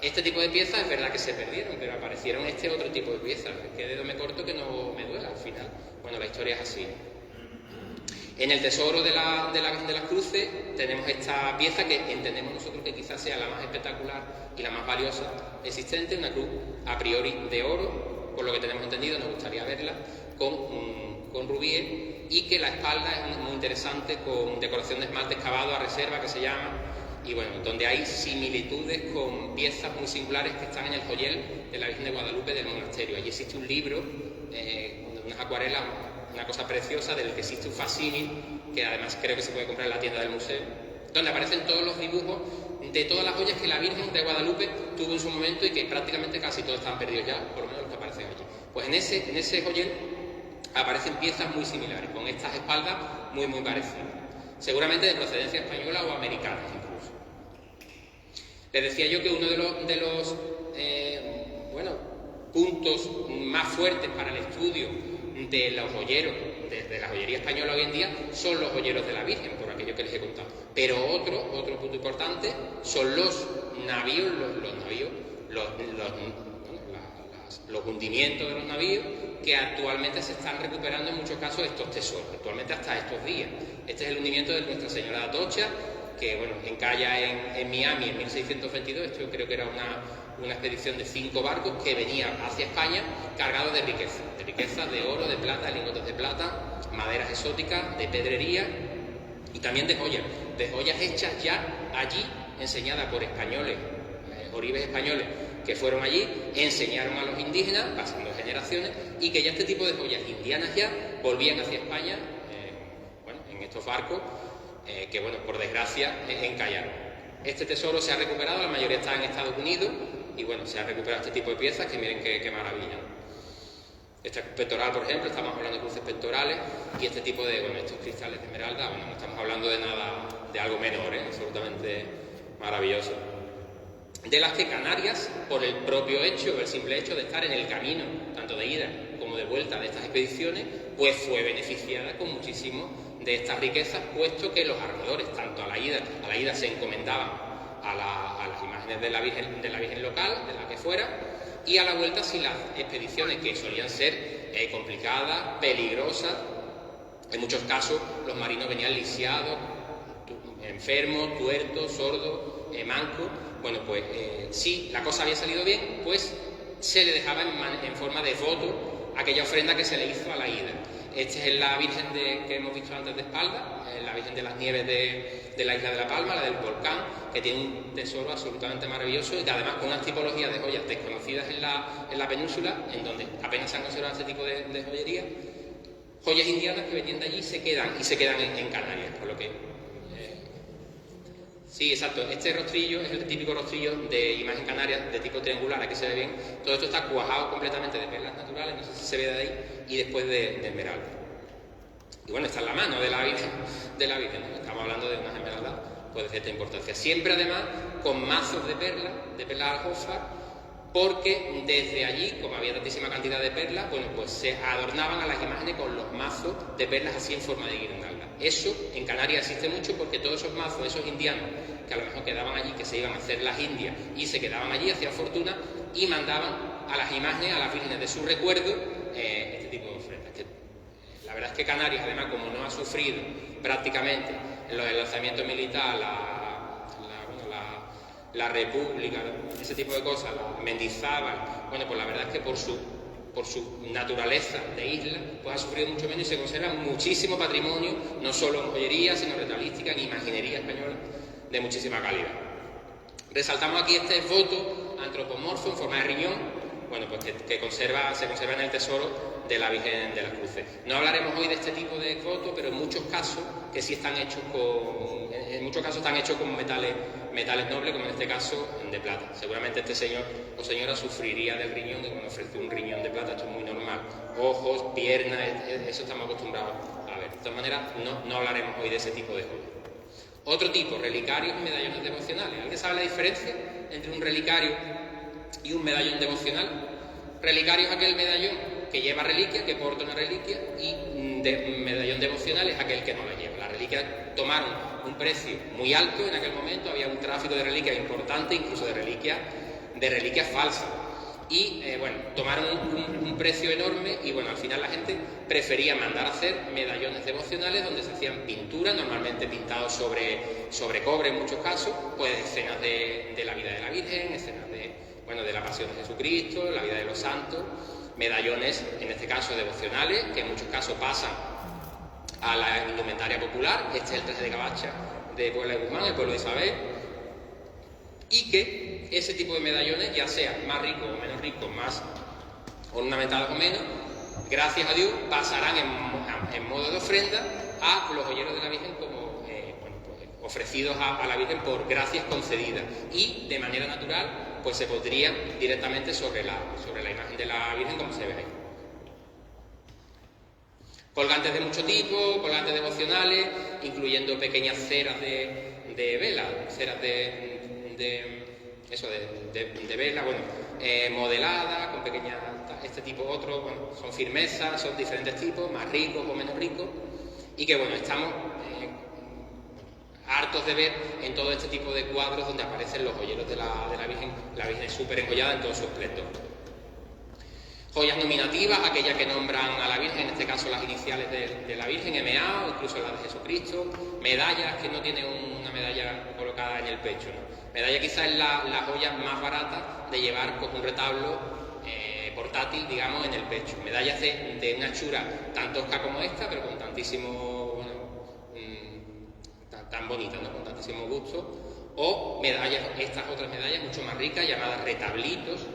este tipo de piezas es verdad que se perdieron, pero aparecieron otro tipo de piezas. ¿Qué dedo me corto que no me duela al final? Bueno, la historia es así. En el tesoro de la Virgen de las Cruces tenemos esta pieza que entendemos nosotros que quizás sea la más espectacular y la más valiosa existente, una cruz a priori de oro, por lo que tenemos entendido, nos gustaría verla, con rubíes, y que la espalda es muy interesante, con decoración de esmalte excavado a reserva, que se llama, y bueno, donde hay similitudes con piezas muy singulares que están en el joyel de la Virgen de Guadalupe del monasterio. Allí existe un libro, unas acuarelas, una cosa preciosa, del que existe un facsímil, que además creo que se puede comprar en la tienda del museo, donde aparecen todos los dibujos de todas las joyas que la Virgen de Guadalupe tuvo en su momento, y que prácticamente casi todos están perdidos ya, por lo menos los que aparecen allí. Pues en ese joyel aparecen piezas muy similares, con estas espaldas muy parecidas, seguramente de procedencia española o americana incluso. Les decía yo que uno de los puntos más fuertes para el estudio de los joyeros, de la joyería española hoy en día, son los joyeros de la Virgen, por aquello que les he contado. Pero otro punto importante son los navíos, los hundimientos de los navíos, que actualmente se están recuperando en muchos casos estos tesoros, actualmente hasta estos días. Este es el hundimiento de Nuestra Señora de Atocha, que bueno, encalla en Miami en 1622, esto creo que era una expedición de 5 barcos que venía hacia España cargados de riqueza, de oro, de plata, lingotes de plata, maderas exóticas, de pedrería y también de joyas hechas ya allí, enseñadas por españoles, oribes españoles que fueron allí, enseñaron a los indígenas, pasando generaciones, y que ya este tipo de joyas indianas ya volvían hacia España, en estos barcos, que bueno, por desgracia encallaron. Este tesoro se ha recuperado, la mayoría está en Estados Unidos, y bueno, se ha recuperado este tipo de piezas que miren qué maravilla, ¿no? Este pectoral, por ejemplo, estamos hablando de cruces pectorales, y este tipo de, estos cristales de esmeralda, no estamos hablando de nada, de algo menor, absolutamente maravilloso. De las que Canarias, por el propio hecho, el simple hecho de estar en el camino, tanto de ida como de vuelta de estas expediciones, pues fue beneficiada con muchísimo de estas riquezas, puesto que los armadores, tanto a la ida se encomendaban a las imágenes de la Virgen local, de la que fuera, y a la vuelta si las expediciones, que solían ser complicadas, peligrosas, en muchos casos los marinos venían lisiados, enfermos, tuertos, sordos, mancos. Bueno, pues si la cosa había salido bien, pues se le dejaba en forma de voto aquella ofrenda que se le hizo a la ida. Esta es la Virgen que hemos visto antes de espalda, la Virgen de las Nieves de la isla de La Palma, la del volcán, que tiene un tesoro absolutamente maravilloso y que además con unas tipologías de joyas desconocidas en la península, en donde apenas se han conservado este tipo de joyería, joyas indianas que venían de allí y se quedan en Canarias, por lo que... Sí, exacto. Este rostrillo es el típico rostrillo de imagen canaria de tipo triangular, aquí se ve bien. Todo esto está cuajado completamente de perlas naturales, no sé si se ve de ahí, y después de esmeralda. Y bueno, esta es la mano de la Virgen, ¿no? Estamos hablando de unas esmeraldas pues, de cierta importancia. Siempre además con mazos de perlas aljófar, porque desde allí, como había tantísima cantidad de perlas, bueno, pues se adornaban a las imágenes con los mazos de perlas así en forma de guirnalda. Eso en Canarias existe mucho porque todos esos mazos, esos indianos, que a lo mejor quedaban allí, que se iban a hacer las Indias y se quedaban allí, hacían fortuna y mandaban a las imágenes, a las vírgenes de su recuerdo, este tipo de ofrendas. La verdad es que Canarias, además, como no ha sufrido prácticamente en el lanzamiento militar, la República, ese tipo de cosas, la Mendizábal, bueno, pues la verdad es que por su naturaleza de isla, pues ha sufrido mucho menos y se conserva muchísimo patrimonio, no solo en joyería, sino en retalística, en imaginería española de muchísima calidad. Resaltamos aquí este voto antropomorfo en forma de riñón, bueno, pues que se conserva en el tesoro de la Virgen de las Cruces. No hablaremos hoy de este tipo de votos, pero en muchos casos que sí están hechos con metales nobles, como en este caso de plata. Seguramente este señor o señora sufriría del riñón, de cuando ofrece un riñón de plata, esto es muy normal. Ojos, piernas, eso estamos acostumbrados a ver. De todas maneras, no hablaremos hoy de ese tipo de joyas. Otro tipo, relicarios y medallones devocionales. ¿Alguien sabe la diferencia entre un relicario y un medallón devocional? Relicario es aquel medallón que lleva reliquia, que porta una reliquia, y medallón devocional es aquel que no la lleva. Las reliquias tomaron un precio muy alto en aquel momento, había un tráfico de reliquias importante, incluso de reliquias falsas. Y bueno, tomaron un precio enorme y bueno, al final la gente prefería mandar a hacer medallones devocionales donde se hacían pinturas, normalmente pintados sobre cobre en muchos casos, pues escenas de la vida de la Virgen, escenas de la pasión de Jesucristo, la vida de los santos, medallones, en este caso devocionales, que en muchos casos pasan a la indumentaria popular. Este es el traje de cabacha de Puebla de Guzmán, el pueblo de Isabel, y que ese tipo de medallones, ya sean más ricos o menos ricos, más ornamentados o menos, gracias a Dios pasarán en modo de ofrenda a los joyeros de la Virgen como ofrecidos a la Virgen por gracias concedidas, y de manera natural pues se pondrían directamente sobre la imagen de la Virgen, como se ve ahí. Colgantes de mucho tipo, colgantes devocionales, incluyendo pequeñas ceras de vela, ceras de vela, bueno, modeladas, con pequeñas, este tipo, otros, bueno, son firmezas, son diferentes tipos, más ricos o menos ricos, y que bueno, estamos hartos de ver en todo este tipo de cuadros donde aparecen los joyeros de la Virgen es súper enjollada en todo su esplendor. Joyas nominativas, aquellas que nombran a la Virgen, en este caso las iniciales de la Virgen, MA, o incluso la de Jesucristo. Medallas que no tienen una medalla colocada en el pecho, ¿no? Medalla quizás es la joya más barata de llevar con un retablo portátil, digamos, en el pecho. Medallas de una hechura tan tosca como esta, pero con tantísimo, tan bonita, ¿no? Con tantísimo gusto. O medallas, estas otras medallas mucho más ricas, llamadas retablitos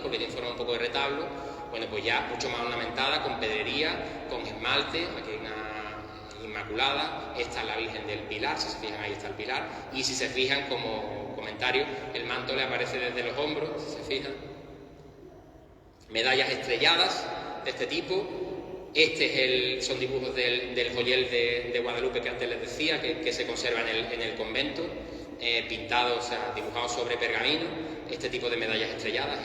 porque tienen forma un poco de retablo, bueno, pues ya mucho más ornamentada, con pedrería, con esmalte. Aquí hay una Inmaculada, esta es la Virgen del Pilar, si se fijan ahí está el Pilar, y si se fijan como comentario, el manto le aparece desde los hombros, si se fijan. Medallas estrelladas de este tipo. Son dibujos del joyel de Guadalupe que antes les decía, que se conserva en el convento, pintados, o sea, dibujados sobre pergamino. Este tipo de medallas estrelladas,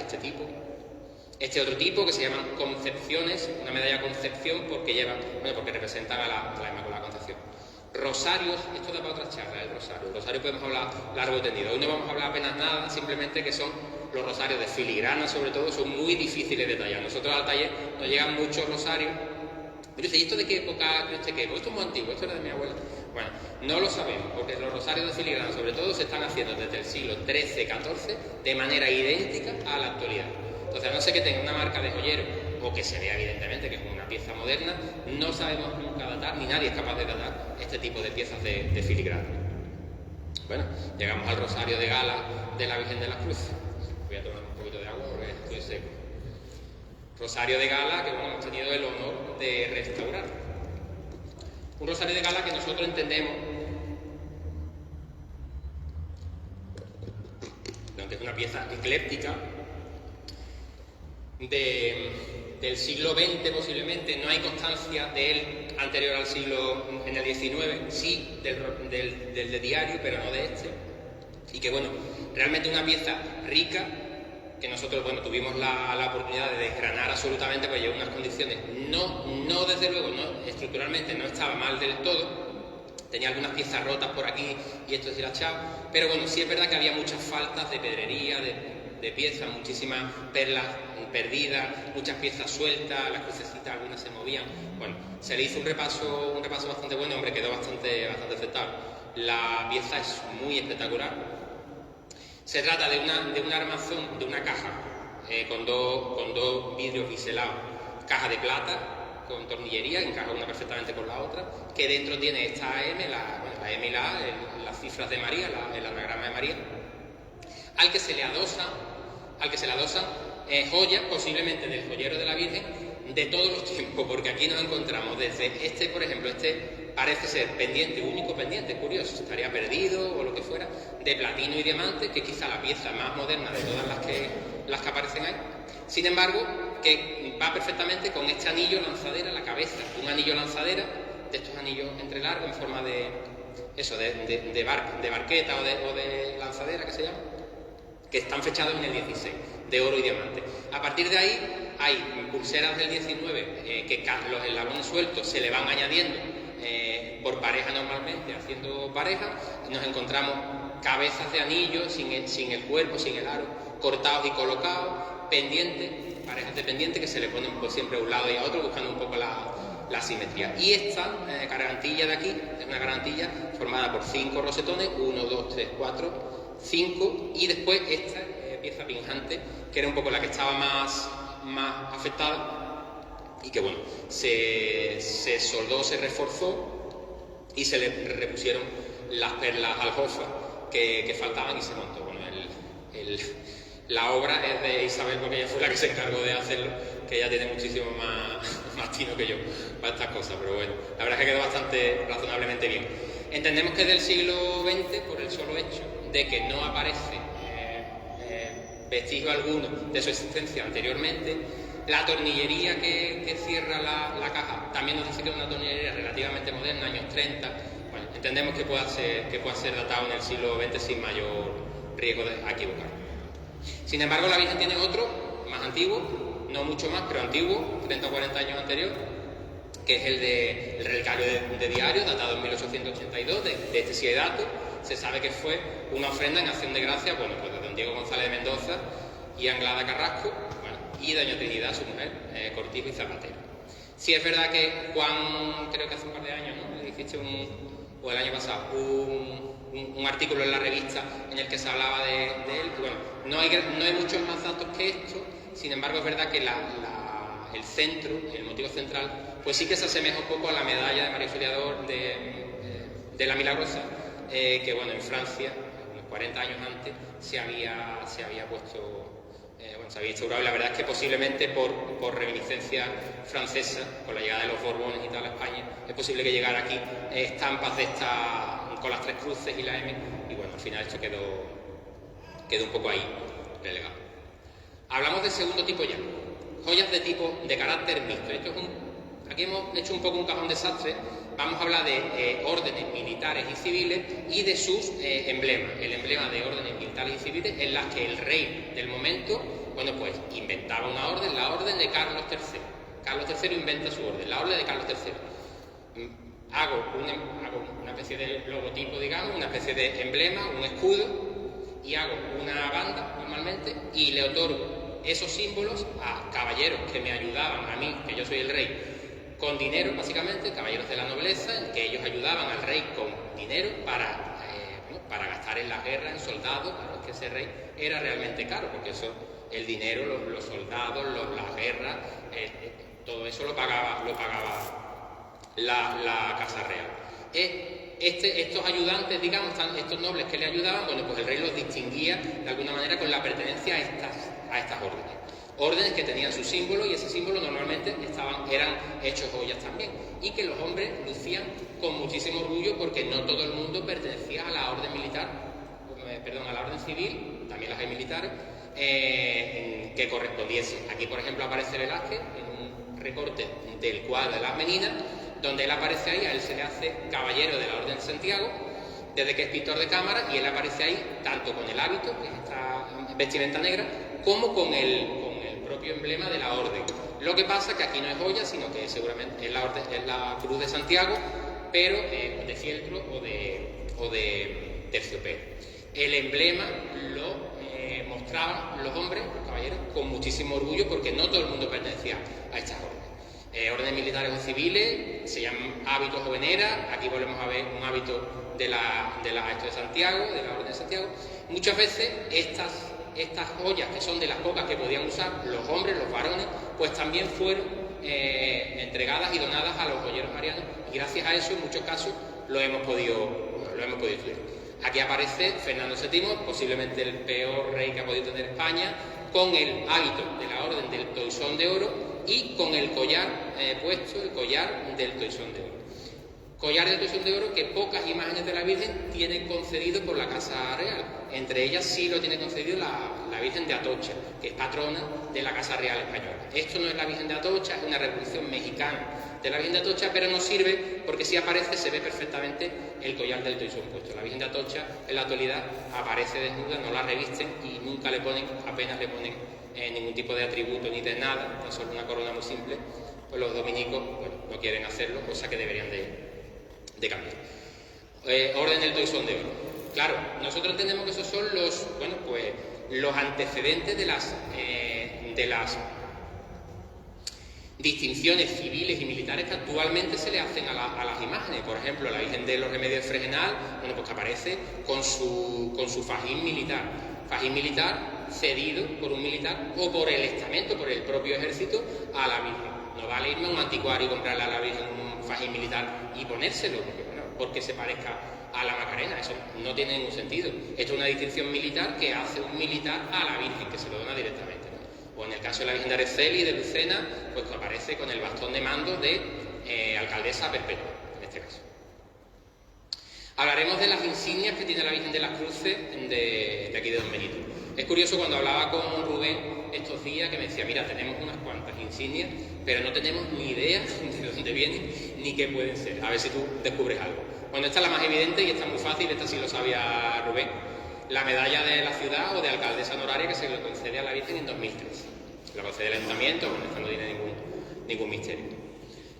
este otro tipo que se llaman concepciones, una medalla concepción porque representan a la Inmaculada Concepción. Rosarios, esto da para otra charla, el rosario podemos hablar largo y tendido. Hoy no vamos a hablar apenas nada, simplemente que son los rosarios de filigrana, sobre todo, son muy difíciles de tallar. Nosotros al taller nos llegan muchos rosarios. Pero dice, ¿y esto de qué época cree usted que es? Pues esto es muy antiguo, esto era de mi abuela. Bueno, no lo sabemos, porque los rosarios de filigrana, sobre todo, se están haciendo desde el siglo XIII-XIV de manera idéntica a la actualidad. Entonces, a no ser que tenga una marca de joyero, o que se vea evidentemente que es una pieza moderna, no sabemos nunca datar, ni nadie es capaz de datar este tipo de piezas de filigrana. Bueno, llegamos al rosario de gala de la Virgen de las Cruces. Voy a tomar un poquito de agua porque estoy seco. Rosario de gala que bueno, hemos tenido el honor de restaurar. Un rosario de gala que nosotros entendemos, aunque es una pieza ecléptica, del siglo XX posiblemente, no hay constancia de él anterior al siglo, en el XIX, sí del de diario, pero no de este, y que bueno, realmente una pieza rica, que nosotros bueno, tuvimos la oportunidad de desgranar absolutamente, pues lleva unas condiciones, no desde luego, no, estructuralmente no estaba mal del todo, tenía algunas piezas rotas por aquí y esto es hilachado, pero bueno, sí es verdad que había muchas faltas de pedrería, de piezas, muchísimas perlas perdidas, muchas piezas sueltas, las crucecitas algunas se movían. Bueno, se le hizo un repaso bastante bueno, hombre, quedó bastante aceptable. La pieza es muy espectacular. Se trata de un armazón, de una caja con dos vidrios biselados, caja de plata con tornillería, encaja una perfectamente con la otra, que dentro tiene esta AM, la M y la A, las cifras de María, el anagrama de María, al que se le adosan joyas, posiblemente del joyero de la Virgen, de todos los tiempos, porque aquí nos encontramos desde este, por ejemplo, este parece ser pendiente, único pendiente, curioso, estaría perdido o lo que fuera, de platino y diamante, que es quizá la pieza más moderna de todas las que aparecen ahí. Sin embargo, que va perfectamente con este anillo lanzadera, la cabeza, un anillo lanzadera, de estos anillos entre largos en forma de barqueta o de lanzadera, que se llama, que están fechados en el 16, de oro y diamante. A partir de ahí hay pulseras del 19 que los eslabones sueltos se le van añadiendo por pareja normalmente, haciendo pareja, y nos encontramos cabezas de anillos sin el cuerpo, sin el aro, cortados y colocados, pendientes, parejas de pendientes que se le ponen por siempre a un lado y a otro buscando un poco la simetría. Y esta gargantilla de aquí es una gargantilla formada por 5 rosetones, 1, 2, 3, 4, 5, y después esta pieza pinjante, que era un poco la que estaba más afectada, y que bueno, se soldó, se reforzó y se le repusieron las perlas aljofas que faltaban y se montó. Bueno, la obra es de Isabel, porque ella fue la que se encargó de hacerlo, que ella tiene muchísimo más tino que yo para estas cosas, pero bueno, la verdad es que quedó bastante razonablemente bien. Entendemos que es del siglo XX por el solo hecho de que no aparece vestigio alguno de su existencia anteriormente. La tornillería que cierra la caja también nos dice que es una tornillería relativamente moderna, años 30. Bueno, entendemos que pueda ser datado en el siglo XX sin mayor riesgo de equivocar. Sin embargo, la Virgen tiene otro, más antiguo, no mucho más, pero antiguo, 30 o 40 años anterior, que es el relicario de diario, datado en 1882, de este sí hay datos. Se sabe que fue una ofrenda en acción de gracias, bueno, pues de don Diego González de Mendoza y Anglada Carrasco, bueno, y doña Trinidad, su mujer, Cortijo y Zapatero. Sí es verdad que Juan, creo que hace un par de años, ¿no? Le hiciste o el año pasado, un artículo en la revista en el que se hablaba de él. Bueno, no hay muchos más datos que esto, sin embargo es verdad que el centro, el motivo central, pues sí que se asemeja un poco a la medalla de María Auxiliador de la Milagrosa, que bueno, en Francia, unos 40 años antes, se había puesto, se había instaurado, y la verdad es que posiblemente por reminiscencia francesa, con la llegada de los Borbones y tal a España, es posible que llegara aquí estampas de esta con las 3 cruces y la M, y bueno, al final esto quedó un poco ahí relegado. Hablamos del segundo tipo ya, joyas de carácter mixto. Aquí hemos hecho un poco un cajón desastre. Vamos a hablar de órdenes militares y civiles y de sus emblemas. El emblema de órdenes militares y civiles en las que el rey del momento, bueno, pues inventaba una orden, la orden de Carlos III. Carlos III inventa su orden, la orden de Carlos III. hago una especie de logotipo, digamos, una especie de emblema, un escudo, y hago una banda normalmente y le otorgo esos símbolos a caballeros que me ayudaban a mí, que yo soy el rey, con dinero básicamente, caballeros de la nobleza, en que ellos ayudaban al rey con dinero para gastar en la guerra, en soldados. Claro, es que ese rey era realmente caro, porque eso, el dinero, los soldados, las guerras, todo eso lo pagaba la Casa Real. Estos ayudantes, digamos, estos nobles que le ayudaban, bueno, pues el rey los distinguía de alguna manera con la pertenencia a estas órdenes. Órdenes que tenían su símbolo, y ese símbolo normalmente eran hechos joyas también, y que los hombres lucían con muchísimo orgullo, porque no todo el mundo pertenecía a la orden militar, a la orden civil, también las hay militares, que correspondiese. Aquí, por ejemplo, aparece Velázquez en un recorte del cuadro de las Meninas, donde él aparece ahí, a él se le hace caballero de la Orden de Santiago, desde que es pintor de cámara, y él aparece ahí tanto con el hábito, que es esta vestimenta negra, como con el propio emblema de la orden. Lo que pasa es que aquí no es joya, sino que seguramente es la Cruz de Santiago, pero de fieltro o de terciopelo. El emblema lo mostraban los hombres, los caballeros, con muchísimo orgullo, porque no todo el mundo pertenecía a estas órdenes. Órdenes militares o civiles, se llaman hábitos o veneras. Aquí volvemos a ver un hábito de Santiago, de la Orden de Santiago. Muchas veces estas joyas, que son de las pocas que podían usar los hombres, los varones, pues también fueron entregadas y donadas a los joyeros marianos, y gracias a eso en muchos casos lo hemos podido estudiar. Aquí aparece Fernando VII, posiblemente el peor rey que ha podido tener España, con el hábito de la Orden del Toisón de Oro y con el collar puesto, el collar del Toisón de Oro. Collar del Toisón de Oro que pocas imágenes de la Virgen tienen concedido por la Casa Real. Entre ellas sí lo tiene concedido la Virgen de Atocha, que es patrona de la Casa Real Española. Esto no es la Virgen de Atocha, es una reproducción mexicana de la Virgen de Atocha, pero no sirve porque si aparece se ve perfectamente el collar del Toisón puesto. La Virgen de Atocha en la actualidad aparece desnuda, no la revisten y nunca apenas le ponen ningún tipo de atributo ni de nada, tan solo una corona muy simple. Pues los dominicos, no quieren hacerlo, cosa que deberían de cambiar. Orden del Toisón de Oro. Claro, nosotros entendemos que esos son los antecedentes de las distinciones civiles y militares que actualmente se le hacen a las imágenes. Por ejemplo, la Virgen de los Remedios de Fregenal, pues que aparece con su fajín militar cedido por un militar o por el estamento, por el propio ejército, a la Virgen. No vale irme a un anticuario y comprarle a la Virgen un fajín militar y ponérselo, porque se parezca a la Macarena. Eso no tiene ningún sentido. Esto es una distinción militar que hace un militar a la Virgen, que se lo dona directamente. O en el caso de la Virgen de Araceli y de Lucena, pues que aparece con el bastón de mando de alcaldesa perpetua, en este caso. Hablaremos de las insignias que tiene la Virgen de las Cruces de aquí de Don Benito. Es curioso, cuando hablaba con Rubén estos días, que me decía, mira, tenemos unas cuantas insignias, pero no tenemos ni idea de dónde vienen ni qué pueden ser. A ver si tú descubres algo. Bueno, esta es la más evidente y esta es muy fácil, esta sí lo sabía Rubén. La medalla de la ciudad o de alcaldesa honoraria que se le concede a la Virgen en 2013. La concede el ayuntamiento, bueno, esta no tiene ningún misterio.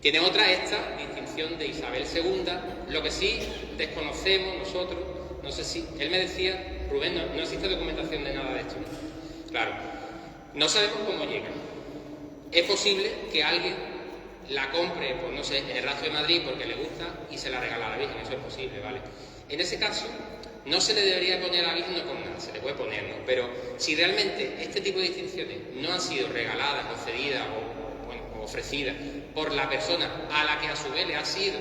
Tiene otra, esta distinción de Isabel II, lo que sí desconocemos nosotros, no sé si, él me decía, Rubén, no existe documentación de nada de esto, ¿no? Claro, no sabemos cómo llega. Es posible que alguien la compre, pues no sé, en el Rastro de Madrid porque le gusta y se la regala a la Virgen, eso es posible, ¿vale? En ese caso, no se le debería poner a la Virgen, no con nada, se le puede poner, ¿no? Pero si realmente este tipo de distinciones no han sido regaladas o cedidas o ofrecidas por la persona a la que a su vez le ha sido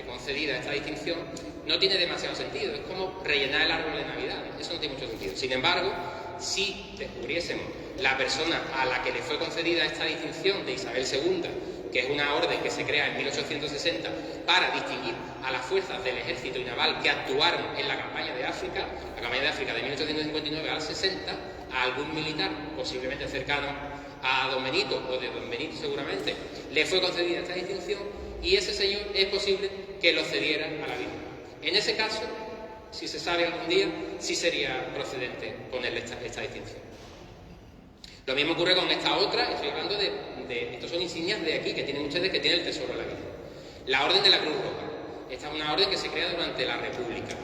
concedida esta distinción, no tiene demasiado sentido. Es como rellenar el árbol de Navidad, eso no tiene mucho sentido. Sin embargo, si descubriésemos la persona a la que le fue concedida esta distinción de Isabel II, que es una orden que se crea en 1860 para distinguir a las fuerzas del ejército y naval que actuaron en la campaña de África, de 1859 al 60, a algún militar posiblemente cercano a Don Benito, o de Don Benito seguramente, le fue concedida esta distinción, y ese señor es posible que lo cediera a la Virgen. En ese caso, si se sabe algún día, sí sería procedente ponerle esta distinción. Lo mismo ocurre con esta otra, estoy hablando de estos son insignias de aquí, que tienen ustedes, que tiene el tesoro de la Virgen. La Orden de la Cruz Roja. Esta es una orden que se crea durante la República.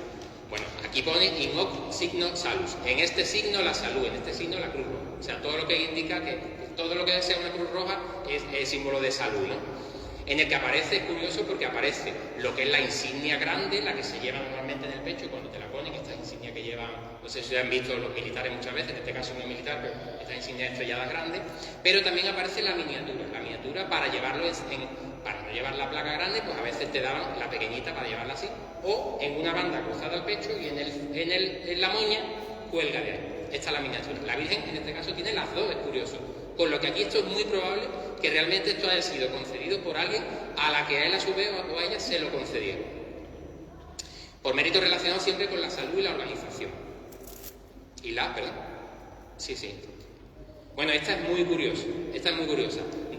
Bueno, aquí pone in hoc signo salus. En este signo la salud, en este signo la cruz roja. O sea, todo lo que indica que todo lo que sea una cruz roja es símbolo de salud, ¿no? En el que aparece, es curioso porque aparece lo que es la insignia grande, la que se lleva normalmente en el pecho cuando te la ponen, esta insignia que llevan, no sé si han visto los militares muchas veces, en este caso no es militar, pero estas insignias estrelladas grandes, pero también aparece la miniatura para llevarlo para no llevar la placa grande, pues a veces te daban la pequeñita para llevarla así, o en una banda cruzada al pecho y en la moña cuelga de ahí. Esta es la miniatura. La Virgen en este caso tiene las dos, es curioso. Con lo que aquí esto es muy probable que realmente esto haya sido concedido por alguien a la que a él a su vez o a ella se lo concedieron. Por mérito relacionado siempre con la salud y la organización. Perdón. Sí. Bueno, esta es muy curiosa.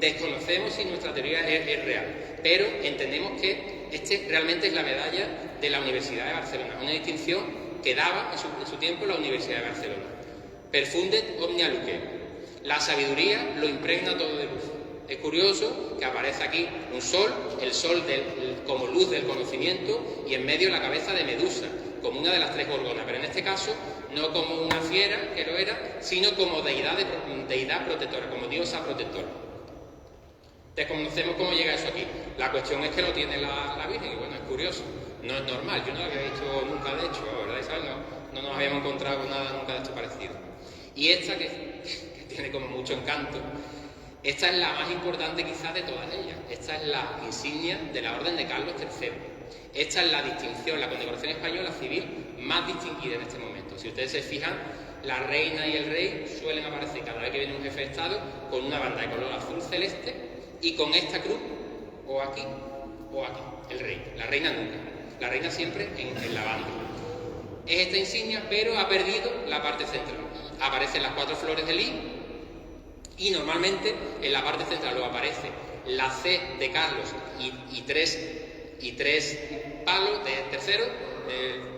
Desconocemos si nuestra teoría es real, pero entendemos que realmente es la medalla de la Universidad de Barcelona, una distinción que daba en su tiempo la Universidad de Barcelona. Perfundet omnia luce. La sabiduría lo impregna todo de luz. Es curioso que aparece aquí un sol, el sol como luz del conocimiento, y en medio la cabeza de Medusa, como una de las tres gorgonas, pero en este caso no como una fiera, que lo era, sino como deidad protectora, como diosa protectora. Desconocemos cómo llega eso aquí. La cuestión es que lo tiene la Virgen, y bueno, es curioso. No es normal, yo no lo había visto nunca, de hecho, ¿verdad, Isabel? No nos habíamos encontrado nada nunca de esto parecido. Y esta que tiene como mucho encanto, esta es la más importante quizás de todas ellas. Esta es la insignia de la Orden de Carlos III. Esta es la distinción, la condecoración española civil más distinguida en este momento. Si ustedes se fijan, la reina y el rey suelen aparecer cada vez que viene un jefe de Estado con una banda de color azul celeste y con esta cruz, o aquí, el rey. La reina nunca. La reina siempre en la banda. Es esta insignia, pero ha perdido la parte central. Aparecen las 4 flores de lis y normalmente en la parte central luego aparece la C de Carlos y tres palos de tercero,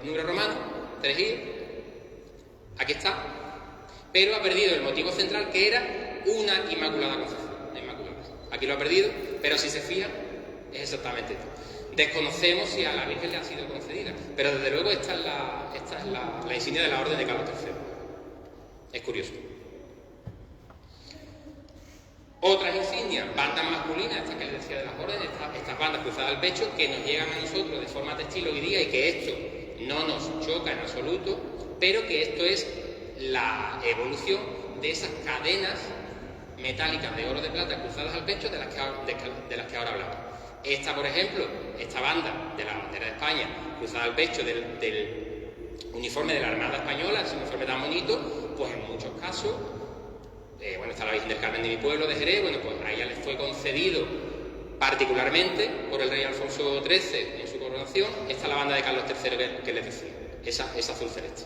número romano, 3i. Aquí está. Pero ha perdido el motivo central, que era una Inmaculada Concepción. Aquí lo ha perdido, pero si se fijan, es exactamente esto. Desconocemos si a la Virgen le ha sido concedida, pero desde luego esta es la insignia de la Orden de Carlos III. Es curioso. Otras insignias, bandas masculinas, estas que les decía de las órdenes, estas bandas cruzadas al pecho, que nos llegan a nosotros de forma textil hoy día y que esto no nos choca en absoluto, pero que esto es la evolución de esas cadenas metálicas de oro de plata cruzadas al pecho de las que ahora hablamos. Esta, por ejemplo, esta banda de la bandera de España cruzada al pecho del uniforme de la Armada Española, ese uniforme tan bonito, pues en muchos casos, está la Virgen del Carmen de mi pueblo, de Jerez, pues a ella le fue concedido particularmente por el rey Alfonso XIII en su coronación. Esta es la banda de Carlos III que les decía, esa azul celeste.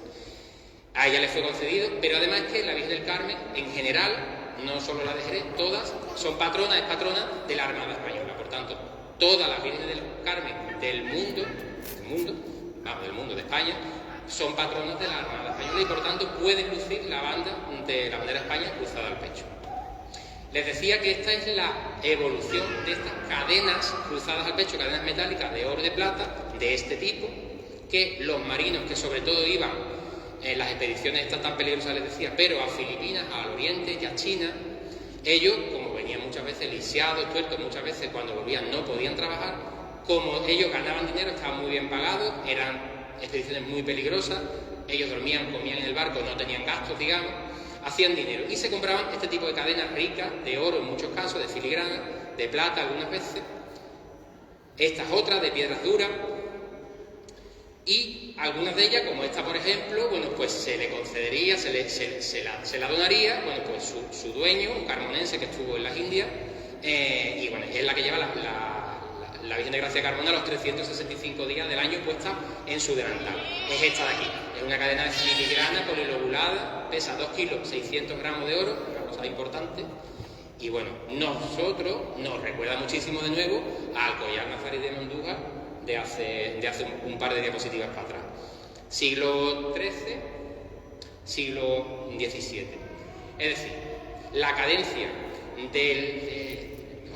A ella le fue concedido, pero además que la Virgen del Carmen, en general, no solo la de Jerez, todas son patronas, es patrona de la Armada Española. Por tanto, todas las Vírgenes del Carmen del mundo de España, son patronos de la Armada Española y por tanto pueden lucir la banda de la bandera de España cruzada al pecho. Les decía que esta es la evolución de estas cadenas cruzadas al pecho, cadenas metálicas de oro y de plata, de este tipo, que los marinos que sobre todo iban en las expediciones estas tan peligrosas, les decía, pero a Filipinas, al Oriente y a China, ellos, como venían muchas veces lisiados, tuertos, muchas veces cuando volvían no podían trabajar, como ellos ganaban dinero, estaban muy bien pagados, eran expediciones muy peligrosas, ellos dormían, comían en el barco, no tenían gastos, digamos, hacían dinero y se compraban este tipo de cadenas ricas de oro en muchos casos, de filigrana, de plata algunas veces, estas otras de piedras duras, y algunas de ellas, como esta por ejemplo, pues se le concedería, se la donaría, pues su dueño, un carmonense que estuvo en las Indias, y es la que lleva la Virgen de Gracia de Carmona los 365 días del año puesta en su delantal. Es esta de aquí, es una cadena de filigrana polilobulada, pesa 2 kilos, 600 gramos de oro, una cosa importante, y nosotros nos recuerda muchísimo de nuevo al collar nazarí de Andújar de hace un par de diapositivas para atrás. Siglo XIII, siglo XVII. Es decir, la cadencia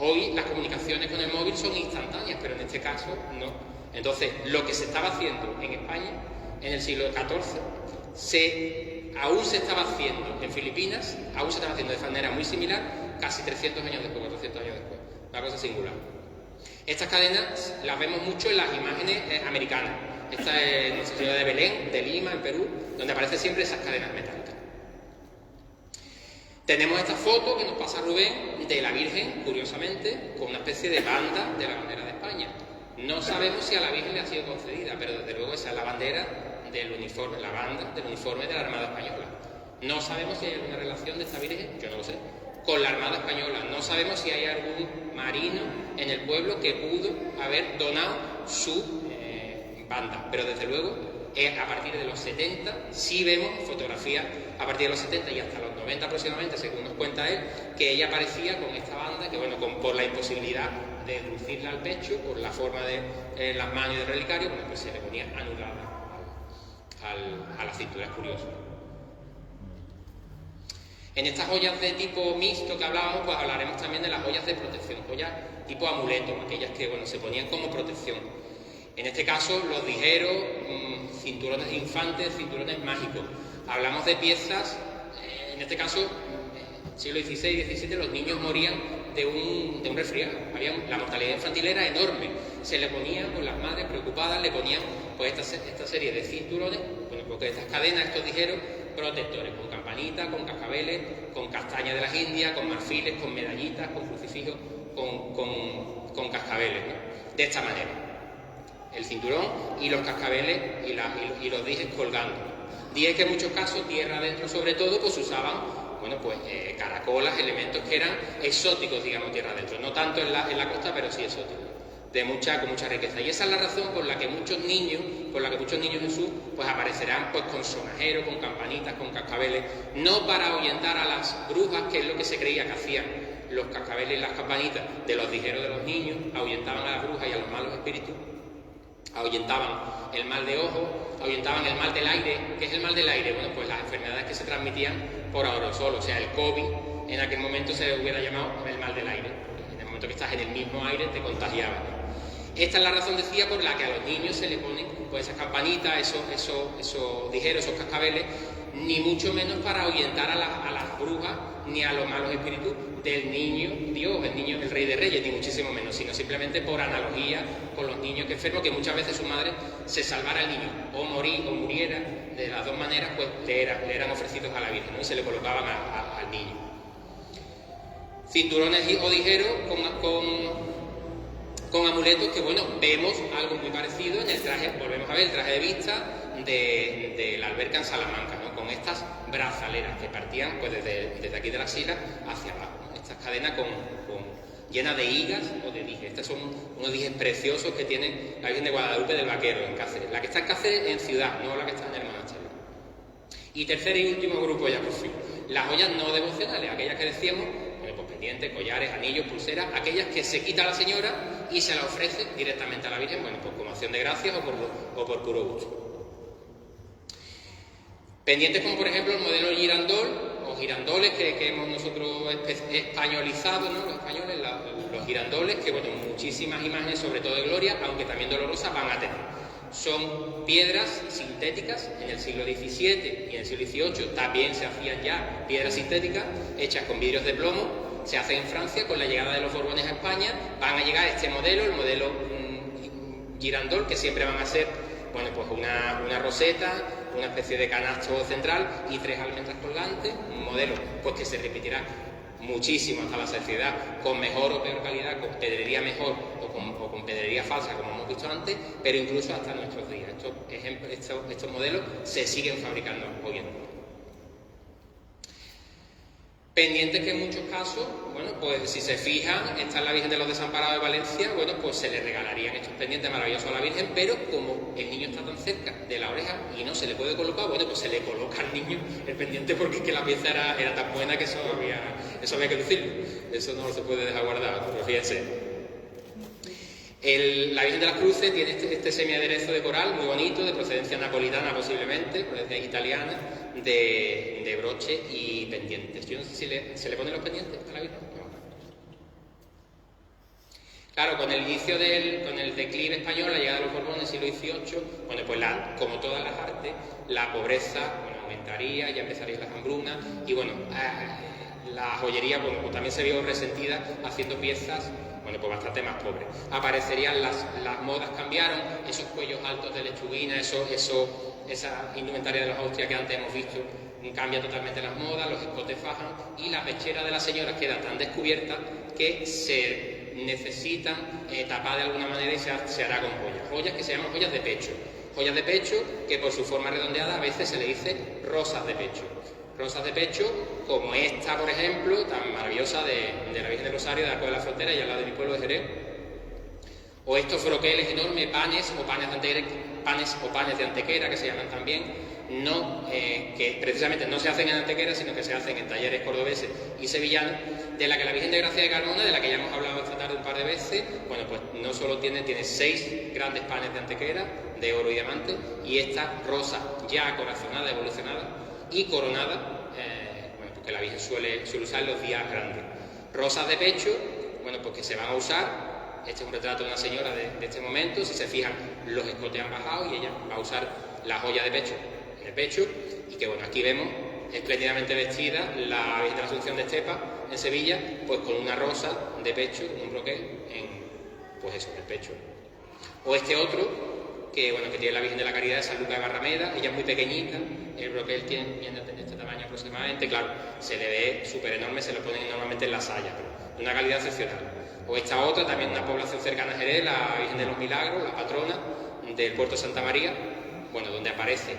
Hoy las comunicaciones con el móvil son instantáneas, pero en este caso no. Entonces, lo que se estaba haciendo en España en el siglo XIV aún se estaba haciendo en Filipinas, aún se estaba haciendo de manera muy similar casi 300 años después, 400 años después. Una cosa singular. Estas cadenas las vemos mucho en las imágenes americanas. Esta es Nuestra Señora de Belén, de Lima, en Perú, donde aparecen siempre esas cadenas metálicas. Tenemos esta foto que nos pasa Rubén de la Virgen, curiosamente, con una especie de banda de la bandera de España. No sabemos si a la Virgen le ha sido concedida, pero desde luego esa es la bandera del uniforme, la banda del uniforme de la Armada Española. No sabemos si hay alguna relación de esta Virgen, yo no lo sé, con la Armada Española. No sabemos si hay algún marino en el pueblo que pudo haber donado su banda, pero desde luego a partir de los 70 sí vemos fotografías a partir de los 70 y hasta los 90 aproximadamente, según nos cuenta él, que ella aparecía con esta banda, que bueno, por la imposibilidad de lucirla al pecho, por la forma de las manos y del relicario, bueno, pues se le ponía anulada a la cintura. Es curioso. En estas joyas de tipo mixto que hablábamos, pues hablaremos también de las joyas de protección, joyas tipo amuleto, aquellas que bueno, se ponían como protección. En este caso, los dijeros, cinturones de infantes, cinturones mágicos. Hablamos de piezas, en este caso, siglo XVI y XVII, los niños morían de un resfriado. La mortalidad infantil era enorme. Se le ponían, pues las madres preocupadas, le ponían pues esta serie de cinturones, bueno, porque estas cadenas, estos dijeros protectores, con campanitas, con cascabeles, con castañas de las Indias, con marfiles, con medallitas, con crucifijos, con cascabeles, ¿no? De esta manera. El cinturón y los cascabeles y los dijes colgando. Dijes que en muchos casos, tierra adentro sobre todo, pues usaban, bueno, pues caracolas, elementos que eran exóticos, digamos, tierra adentro. No tanto en la costa, pero sí exóticos. Con mucha riqueza. Y esa es la razón por la que muchos niños Jesús, pues aparecerán pues con sonajeros, con campanitas, con cascabeles, no para ahuyentar a las brujas, que es lo que se creía que hacían los cascabeles y las campanitas de los dijeros de los niños, ahuyentaban a las brujas y a los malos espíritus. Ahuyentaban el mal de ojo, ahuyentaban el mal del aire. ¿Qué es el mal del aire? Bueno, pues las enfermedades que se transmitían por aerosol, o sea, el COVID, en aquel momento se le hubiera llamado el mal del aire, porque en el momento que estás en el mismo aire te contagiabas. Esta es la razón, decía, por la que a los niños se le ponen pues esas campanitas, esos dijeros, esos cascabeles, ni mucho menos para ahuyentar a las brujas ni a los malos espíritus del niño Dios, el Rey de Reyes, ni muchísimo menos, sino simplemente por analogía con los niños que enfermos, que muchas veces su madre se salvara al niño, o muriera, de las dos maneras, pues le eran ofrecidos a la Virgen, ¿no? Y se le colocaban al niño. Cinturones o dijeros con amuletos que, bueno, vemos algo muy parecido en el traje, volvemos a ver el traje de vista de la alberca en Salamanca, ¿no? Con estas brazaleras que partían pues desde aquí de la axila hacia abajo, ¿no? Estas cadenas llenas de higas o de dijes. Estos son unos dijes preciosos que tiene la Virgen de Guadalupe del Vaquero en Cáceres. La que está en Cáceres en ciudad, no la que está en el monasterio. Y tercer y último grupo ya por fin, las joyas no devocionales, aquellas que decíamos, bueno, pues pendientes, collares, anillos, pulseras, aquellas que se quita a la señora y se la ofrece directamente a la Virgen, bueno, pues como acción de gracias o por puro gusto. Pendientes como por ejemplo el modelo girandol o girandoles que hemos nosotros españolizado, ¿no? Los españoles, los girandoles, que bueno, muchísimas imágenes, sobre todo de gloria, aunque también dolorosas, van a tener. Son piedras sintéticas. En el siglo XVII y en el siglo XVIII también se hacían ya piedras sintéticas hechas con vidrios de plomo. Se hace en Francia. Con la llegada de los Borbones a España van a llegar este modelo, el modelo girandol, que siempre van a ser, bueno, pues una roseta, una especie de canasto central y 3 almendras colgantes, un modelo pues que se repetirá muchísimo hasta la saciedad, con mejor o peor calidad, con pedrería mejor o con pedrería falsa, como hemos visto antes, pero incluso hasta nuestros días. Estos modelos se siguen fabricando hoy en día. Pendientes que en muchos casos, bueno, pues si se fijan, está en la Virgen de los Desamparados de Valencia, bueno, pues se le regalarían estos pendientes maravillosos a la Virgen, pero como el niño está tan cerca de la oreja y no se le puede colocar, bueno, pues se le coloca al niño el pendiente porque es que la pieza era tan buena que eso había que lucirlo. Eso no se puede dejar guardado, pero fíjense. La Virgen de las Cruces tiene este semiaderezo de coral muy bonito, de procedencia napolitana posiblemente, procedencia italiana, de broche y pendientes. Yo no sé si se le ponen los pendientes a la Virgen. Claro, con el inicio con el declive español, la llegada de los Borbones en el siglo XVIII, bueno, pues como todas las artes, la pobreza, bueno, aumentaría, ya empezarían las hambrunas, y bueno, la joyería, bueno, pues también se vio resentida haciendo piezas, bueno, pues bastante más pobres. Aparecerían las modas, cambiaron, esos cuellos altos de lechuguina, esa indumentaria de los Austrias que antes hemos visto, cambia totalmente las modas, los escotes fajan, y la pechera de las señoras queda tan descubierta que se necesitan tapar de alguna manera y se hará con joyas que se llaman joyas de pecho, que por su forma redondeada a veces se le dice rosas de pecho, como esta, por ejemplo, tan maravillosa de la Virgen del Rosario de Arco de la Frontera y al lado de mi pueblo de Jerez, o estos broqueles enormes, panes de Antequera, que se llaman también, que precisamente no se hacen en Antequera, sino que se hacen en talleres cordobeses y sevillanos, de la que la Virgen de Gracia de Carmona, de la que ya hemos hablado esta tarde un par de veces, bueno, pues no solo tiene 6 grandes panes de Antequera, de oro y diamante, y esta rosa ya acorazonada, evolucionada y coronada, bueno, porque la Virgen suele usar los días grandes. Rosas de pecho, bueno, pues que se van a usar. Este es un retrato de una señora de este momento. Si se fijan, los escotes han bajado y ella va a usar la joya de pecho en el pecho, y que bueno, aquí vemos espléndidamente vestida la Virgen de la Asunción de Estepa en Sevilla, pues con una rosa de pecho, un broquel en el pecho. O este otro, que tiene la Virgen de la Caridad de San Lucas de Barrameda, ella es muy pequeñita, el broquel tiene de este tamaño aproximadamente, claro, se le ve súper enorme, se lo ponen normalmente en la saya, pero de una calidad excepcional. O esta otra, también una población cercana a Jerez, la Virgen de los Milagros, la patrona del puerto de Santa María, bueno, donde aparece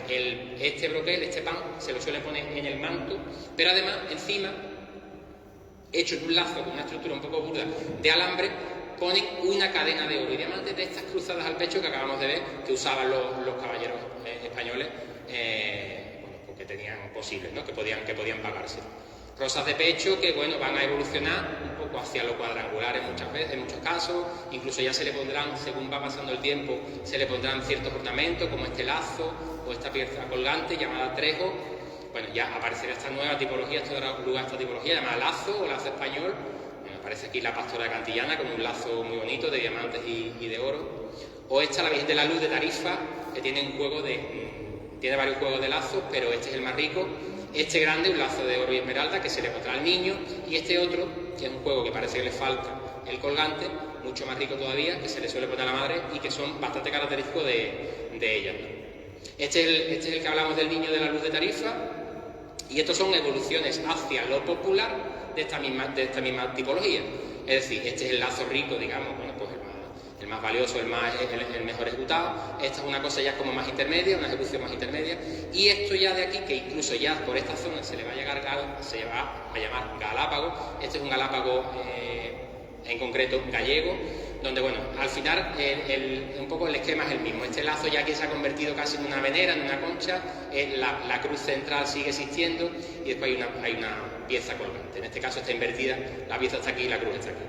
este broquel, este pan, se lo suele poner en el manto, pero además encima, hecho en un lazo con una estructura un poco burda de alambre, ponen una cadena de oro y diamantes de estas cruzadas al pecho que acabamos de ver que usaban los caballeros españoles, porque tenían posibles, ¿no? que podían pagarse. Rosas de pecho que, bueno, van a evolucionar un poco hacia lo cuadrangular en muchos casos, incluso ya se le pondrán, según va pasando el tiempo, se le pondrán ciertos ornamentos como este lazo o esta pieza colgante llamada trejo. Bueno, ya aparecerá esta nueva tipología, esto dará lugar a esta tipología llamada lazo o lazo español. Bueno, aparece aquí la pastora de Cantillana con un lazo muy bonito de diamantes y de oro. O esta, la Virgen de la Luz de Tarifa, que tiene varios juegos de lazos, pero este es el más rico. Este grande, un lazo de oro y esmeralda que se le pondrá al niño, y este otro, que es un juego que parece que le falta el colgante, mucho más rico todavía, que se le suele poner a la madre y que son bastante característicos de ella. Este es el que hablamos del niño de la Luz de Tarifa, y estos son evoluciones hacia lo popular de esta misma tipología. Es decir, este es el lazo rico, digamos, bueno, pues el más valioso, el mejor ejecutado. Esta es una cosa ya como más intermedia, una ejecución más intermedia, y esto ya de aquí, que incluso ya por esta zona se va a llamar galápago. Este es un galápago en concreto gallego, donde, bueno, al final un poco el esquema es el mismo. Este lazo ya aquí se ha convertido casi en una venera, en una concha, la cruz central sigue existiendo, y después hay una pieza colgante. En este caso está invertida, la pieza está aquí y la cruz está aquí.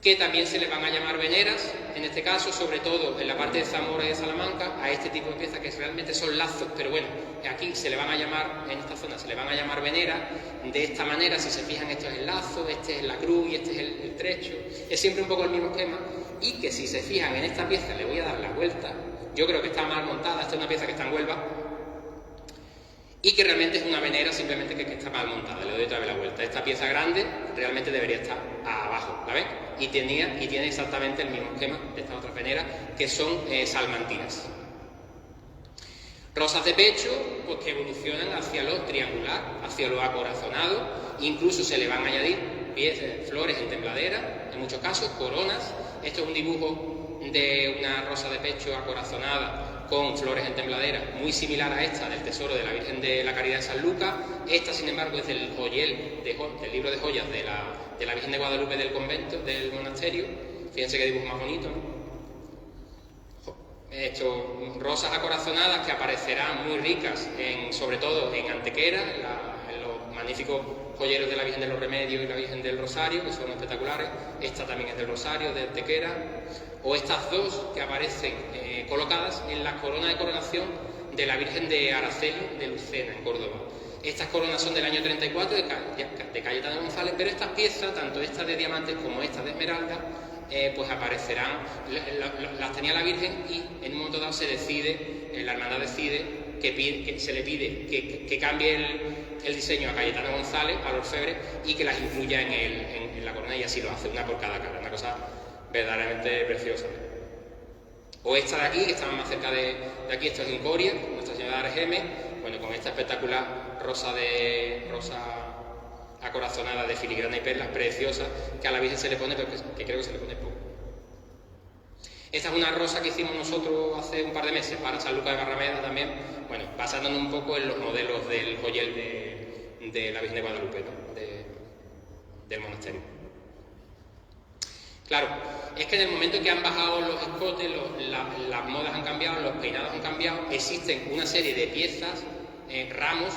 Que también se le van a llamar veneras, en este caso, sobre todo en la parte de Zamora y de Salamanca, a este tipo de piezas que realmente son lazos, pero bueno, aquí se le van a llamar, en esta zona se le van a llamar veneras. De esta manera, si se fijan, esto es el lazo, este es la cruz y este es el trecho. Es siempre un poco el mismo esquema, y que si se fijan en esta pieza, le voy a dar la vuelta, yo creo que está mal montada. Esta es una pieza que está en Huelva, y que realmente es una venera, simplemente que está mal montada. Le doy otra vez la vuelta. Esta pieza grande realmente debería estar abajo, ¿la ven? Y tiene exactamente el mismo esquema de estas otras veneras, que son salmantinas. Rosas de pecho, pues que evolucionan hacia lo triangular, hacia lo acorazonado. Incluso se le van a añadir flores en tembladera, en muchos casos, coronas. Esto es un dibujo de una rosa de pecho acorazonada con flores en tembladera, muy similar a esta del tesoro de la Virgen de la Caridad de San Lucas. Esta, sin embargo, es del joyel, del libro de joyas de la Virgen de Guadalupe del convento, del monasterio. Fíjense qué dibujo más bonito, ¿no? Rosas acorazonadas que aparecerán muy ricas, sobre todo en Antequera, en los magníficos joyeros de la Virgen de los Remedios y la Virgen del Rosario, que son espectaculares. Esta también es del Rosario, de Antequera. O estas dos que aparecen colocadas en la corona de coronación de la Virgen de Araceli de Lucena, en Córdoba. Estas coronas son del año 34 de Cayetano González, pero estas piezas, tanto esta de diamantes como esta de esmeralda, pues aparecerán, las tenía la Virgen y en un momento dado se decide, la hermandad decide que se le pide que cambie el diseño a Cayetano González, al orfebre, y que las incluya en la corona, y así lo hace, una por cada cara, una cosa verdaderamente preciosa. O esta de aquí, que está más cerca de aquí, esto es en Coria, Nuestra Señora de Argemes, bueno, con esta espectacular rosa acorazonada de filigrana y perlas preciosa, que a la Virgen se le pone, pero que creo que se le pone poco. Esta es una rosa que hicimos nosotros hace un par de meses para San Lucas de Barrameda también, bueno, basándonos un poco en los modelos del joyel de la Virgen de Guadalupe, ¿no? del monasterio. Claro, es que en el momento en que han bajado los escotes, las modas han cambiado, los peinados han cambiado, existen una serie de piezas, ramos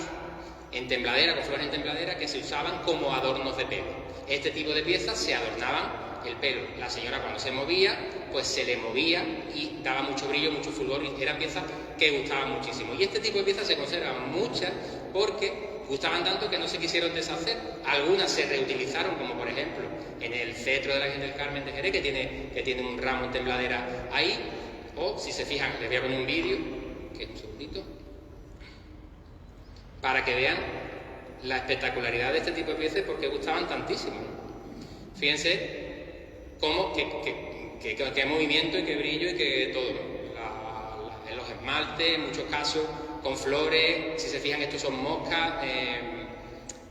en tembladera, con flores en tembladera, que se usaban como adornos de pelo. Este tipo de piezas se adornaban el pelo. La señora cuando se movía, pues se le movía y daba mucho brillo, mucho fulgor, y eran piezas que gustaban muchísimo. Y este tipo de piezas se conservan muchas porque gustaban tanto que no se quisieron deshacer. Algunas se reutilizaron, como por ejemplo en el cetro de la Virgen del Carmen de Jerez, que tiene un ramo en tembladera ahí, o si se fijan, les voy a poner un vídeo, que es un segundito, para que vean la espectacularidad de este tipo de piezas, porque gustaban tantísimo. Fíjense cómo, qué movimiento y qué brillo y qué todo, ¿no? En los esmaltes, en muchos casos, con flores. Si se fijan, estos son moscas,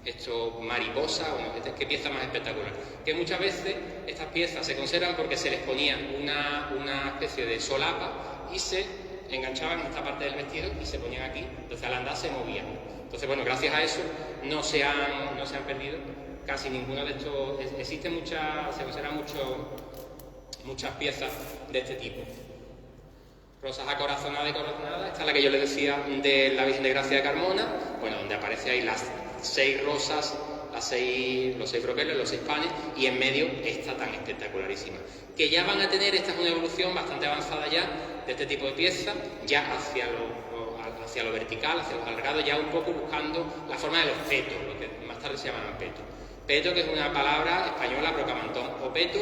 esto mariposa, bueno, qué pieza más espectacular. Que muchas veces estas piezas se conservan porque se les ponía una especie de solapa y se enganchaban en esta parte del vestido y se ponían aquí, entonces al andar se movían. Entonces, bueno, gracias a eso no se han perdido casi ninguno de estos. Existen se conservan muchas piezas de este tipo. Rosas acorazonadas y coronadas, esta es la que yo les decía de la Virgen de Gracia de Carmona, bueno, donde aparece ahí las 6 rosas, los 6 broqueles, los 6 panes, y en medio esta tan espectacularísima. Que ya van a tener, esta es una evolución bastante avanzada ya de este tipo de piezas, ya hacia lo vertical, hacia los alargados, ya un poco buscando la forma de los petos, lo que más tarde se llamaban petos. Peto, que es una palabra española, procamantón o peto.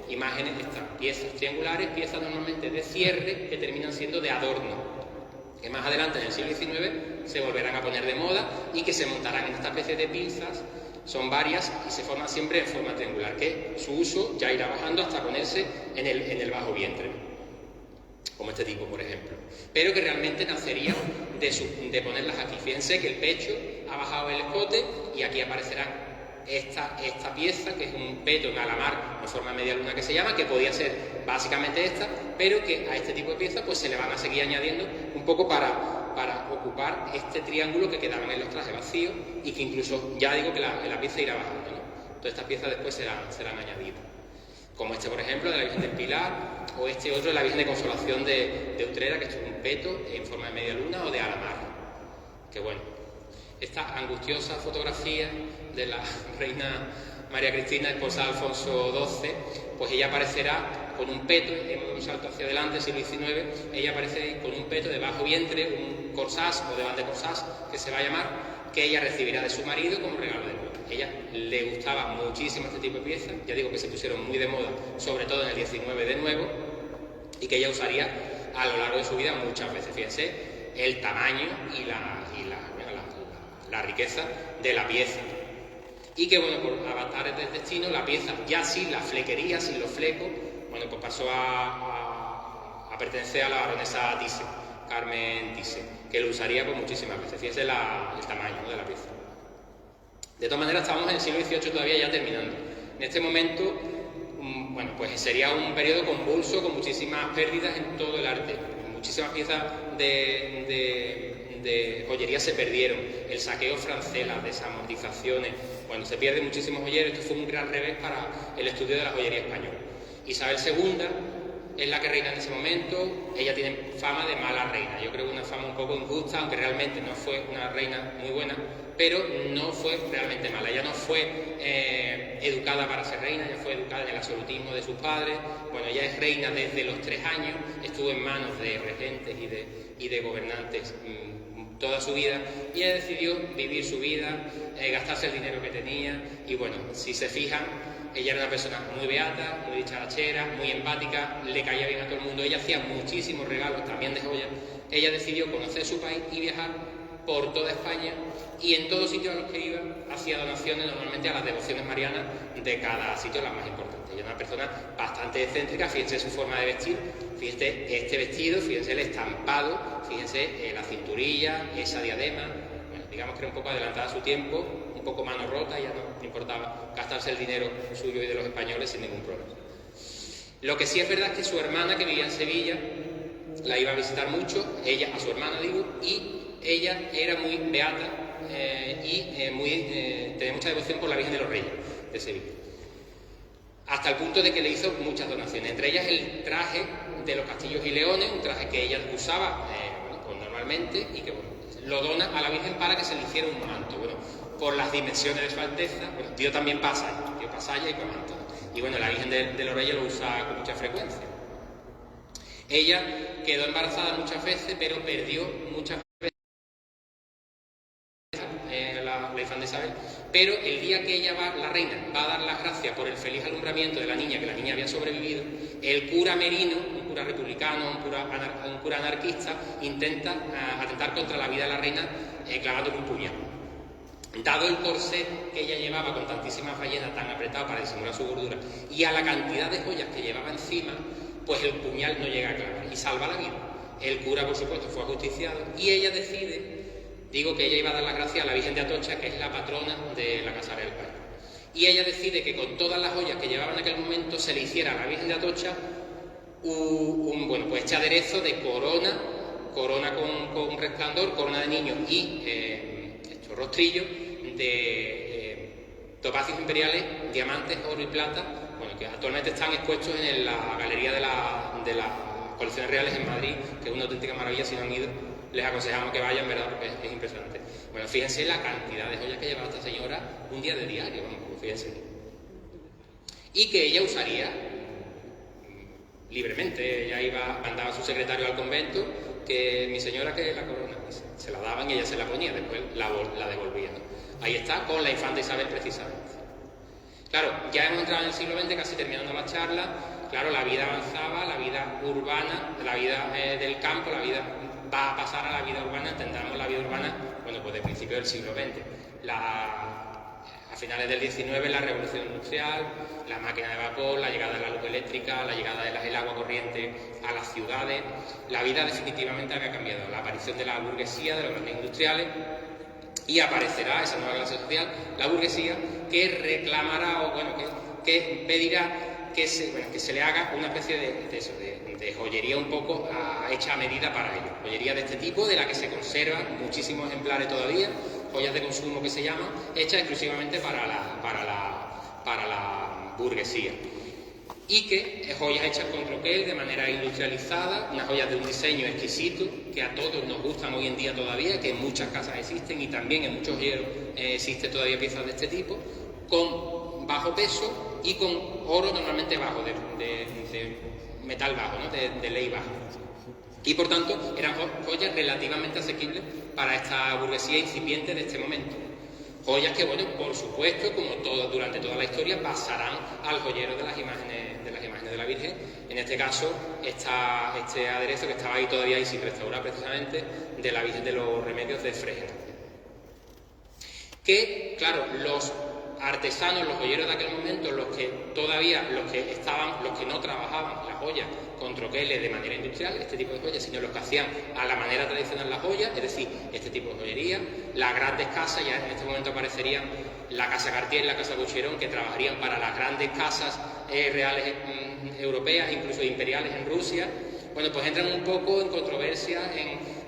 Imágenes, estas piezas triangulares, piezas normalmente de cierre que terminan siendo de adorno, que más adelante en el siglo XIX se volverán a poner de moda y que se montarán en esta especie de pinzas, son varias y se forman siempre en forma triangular, que su uso ya irá bajando hasta ponerse en el bajo vientre, como este tipo, por ejemplo, pero que realmente nacería de ponerlas aquí. Fíjense que el pecho ha bajado el escote y aquí aparecerán esta pieza, que es un peto en alamar en forma de media luna que se llama, que podía ser básicamente esta, pero que a este tipo de piezas pues se le van a seguir añadiendo un poco para ocupar este triángulo que quedaban en los trajes vacíos y que incluso, ya digo que la pieza irá bajando, ¿no? Todas estas piezas después serán añadidas. Como este, por ejemplo, de la Virgen del Pilar, o este otro de la Virgen de Consolación de Utrera, que es un peto en forma de media luna o de alamar. Que bueno, esta angustiosa fotografía de la reina María Cristina, esposa de Alfonso XII, pues ella aparecerá con un peto, hemos dado un salto hacia adelante, siglo XIX, ella aparece con un peto de bajo vientre, un corsage o de corsage, que se va a llamar, que ella recibirá de su marido como regalo de boda. Ella le gustaba muchísimo este tipo de piezas, ya digo que se pusieron muy de moda, sobre todo en el XIX de nuevo, y que ella usaría a lo largo de su vida muchas veces. Fíjense el tamaño y la riqueza de la pieza. Y que, bueno, por avatares del destino, la pieza, ya sin la flequería, sin los flecos, bueno, pues pasó a pertenecer a la baronesa Thyssen, Carmen Thyssen, que lo usaría pues muchísimas veces. Fíjense el tamaño, ¿no?, de la pieza. De todas maneras, estamos en el siglo XVIII todavía ya terminando. En este momento, bueno, pues sería un periodo convulso, con muchísimas pérdidas en todo el arte. Muchísimas piezas de joyería se perdieron, el saqueo francés, las desamortizaciones, bueno, se pierden muchísimos joyeros. Esto fue un gran revés para el estudio de la joyería española. Isabel II es la que reina en ese momento, ella tiene fama de mala reina, yo creo que una fama un poco injusta, aunque realmente no fue una reina muy buena, pero no fue realmente mala. Ella no fue educada para ser reina, ella fue educada en el absolutismo de sus padres. Bueno, ella es reina desde los 3 años, estuvo en manos de regentes y de gobernantes toda su vida, y ella decidió vivir su vida, gastarse el dinero que tenía, y bueno, si se fijan, Ella era una persona muy beata, muy dicharachera, muy empática, le caía bien a todo el mundo. Ella hacía muchísimos regalos, también de joyas. Ella decidió conocer su país y viajar por toda España, y en todos sitios a los que iba hacía donaciones normalmente a las devociones marianas de cada sitio, las más importantes. Ella era una persona bastante excéntrica, fíjense su forma de vestir, fíjense este vestido, fíjense el estampado, fíjense la cinturilla, esa diadema. Bueno, digamos que era un poco adelantada a su tiempo, un poco mano rota, ya no importaba gastarse el dinero suyo y de los españoles sin ningún problema. Lo que sí es verdad es que su hermana, que vivía en Sevilla, la iba a visitar mucho, ella, a su hermana digo, y ella era muy beata tenía mucha devoción por la Virgen de los Reyes de Sevilla, hasta el punto de que le hizo muchas donaciones, entre ellas el traje de los Castillos y Leones, un traje que ella usaba pues normalmente, y que lo dona a la Virgen para que se le hiciera un manto. Bueno, por las dimensiones de su Alteza, bueno, dio también pasalla, dio pasalla y con manto, y bueno, la Virgen de los Reyes lo usa con mucha frecuencia. Ella quedó embarazada muchas veces, pero perdió muchas veces la infanta Isabel, pero el día que ella la reina va a dar las gracias por el feliz alumbramiento de la niña, que la niña había sobrevivido, el cura Merino, un cura republicano, un cura anarquista, intenta atentar contra la vida de la reina clavándole un puñal. Dado el corsé que ella llevaba con tantísimas ballenas tan apretado para disimular su gordura, y a la cantidad de joyas que llevaba encima, pues el puñal no llega a clavar y salva la vida. El cura, por supuesto, fue ajusticiado, y ella decide, digo que ella iba a dar las gracias a la Virgen de Atocha, que es la patrona de la Casa Real del País, y ella decide que con todas las joyas que llevaba en aquel momento se le hiciera a la Virgen de Atocha este aderezo de corona con resplandor, corona de niño y estos rostrillos de topacios imperiales, diamantes, oro y plata, bueno, que actualmente están expuestos en la galería de las colecciones reales en Madrid, que es una auténtica maravilla. Si no han ido, les aconsejamos que vayan, ¿verdad? Porque es impresionante. Bueno, fíjense la cantidad de joyas que llevaba esta señora un día de diario, vamos, fíjense. Y que ella usaría libremente. Ella mandaba a su secretario al convento, que mi señora, que la corona, se la daban y ella se la ponía, después la devolvía, ¿no? Ahí está, con la infanta Isabel precisamente. Claro, ya hemos entrado en el siglo XX, casi terminando la charla. Claro, la vida avanzaba, la vida urbana, la vida del campo, la vida va a pasar a la vida urbana. Entendamos la vida urbana, bueno, pues de principio del siglo XX. A finales del XIX, la revolución industrial, la máquina de vapor, la llegada de la luz eléctrica, la llegada del agua corriente a las ciudades. La vida definitivamente había cambiado. La aparición de la burguesía, de los grandes industriales, y aparecerá esa nueva clase social, la burguesía, que reclamará, o bueno, que pedirá que se le haga una especie de joyería un poco hecha a medida para ello. Joyería de este tipo, de la que se conservan muchísimos ejemplares todavía, joyas de consumo que se llaman, hechas exclusivamente para la burguesía. Y que joyas hechas con troquel de manera industrializada, unas joyas de un diseño exquisito, que a todos nos gustan hoy en día todavía, que en muchas casas existen, y también en muchos joyeros existen todavía piezas de este tipo, con bajo peso y con oro normalmente bajo, de metal bajo, ¿no? de ley baja. Y por tanto eran joyas relativamente asequibles para esta burguesía incipiente de este momento. Joyas que, bueno, por supuesto, como durante toda la historia, pasarán al joyero de las imágenes de la Virgen. En este caso, este aderezo que estaba ahí todavía y sin restaurar precisamente, de la Virgen de los Remedios de Fresno. Que, claro, los artesanos, los joyeros de aquel momento, los que no trabajaban las joyas con troqueles de manera industrial, este tipo de joyas, sino los que hacían a la manera tradicional las joyas, es decir, este tipo de joyería, las grandes casas, ya en este momento aparecerían la Casa Cartier, la Casa Boucheron, que trabajarían para las grandes casas reales europeas, incluso imperiales en Rusia. Bueno, pues entran un poco en controversia,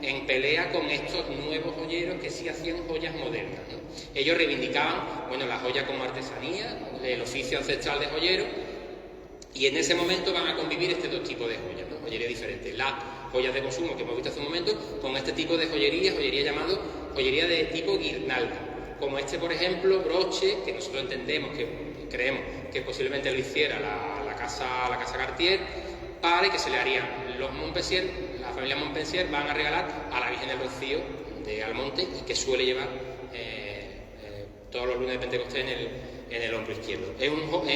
en pelea con estos nuevos joyeros que sí hacían joyas modernas, ¿no? Ellos reivindicaban, bueno, la joya como artesanía, el oficio ancestral de joyero, y en ese momento van a convivir estos dos tipos de joyas, ¿no? Joyería diferente. Las joyas de consumo que hemos visto hace un momento, con este tipo de joyería llamado joyería de tipo guirnalda. Como este, por ejemplo, broche, que nosotros creemos que posiblemente lo hiciera la casa Cartier, para que se le harían los Montpensier, la familia Montpensier van a regalar a la Virgen del Rocío de Almonte, y que suele llevar todos los lunes de Pentecostés el hombro izquierdo. Es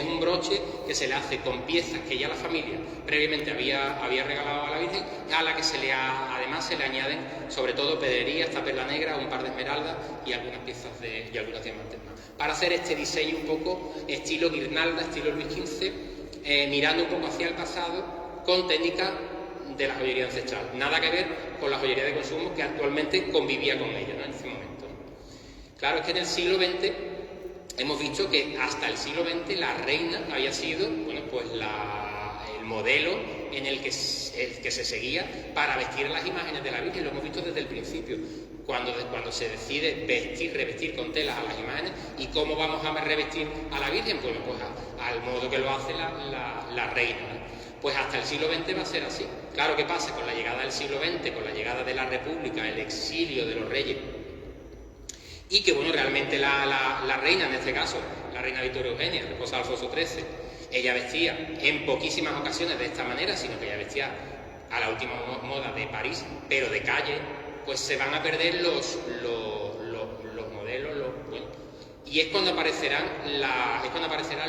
un broche que se le hace con piezas que ya la familia previamente había regalado a la Virgen, a la que además se le añaden sobre todo pedrería, esta perla negra, un par de esmeraldas y algunas piezas y algunos diamantes más. Para hacer este diseño un poco estilo guirnalda, estilo Luis XV, mirando un poco hacia el pasado con técnicas de la joyería ancestral. Nada que ver con la joyería de consumo que actualmente convivía con ella, ¿no?, en ese momento, ¿no? Claro, es que en el siglo XX hemos visto que hasta el siglo XX la reina había sido, bueno, pues el modelo en el que se seguía para vestir las imágenes de la Virgen. Lo hemos visto desde el principio, cuando se decide revestir con telas a las imágenes. ¿Y cómo vamos a revestir a la Virgen? Pues al modo que lo hace la reina, ¿no? Pues hasta el siglo XX va a ser así. Claro, ¿qué pasa? Con la llegada del siglo XX, con la llegada de la República, el exilio de los reyes, y que, bueno, realmente la reina, en este caso, la reina Victoria Eugenia, esposa de Alfonso XIII, ella vestía en poquísimas ocasiones de esta manera, sino que ella vestía a la última moda de París, pero de calle, pues se van a perder los modelos, bueno. Y es cuando aparecerán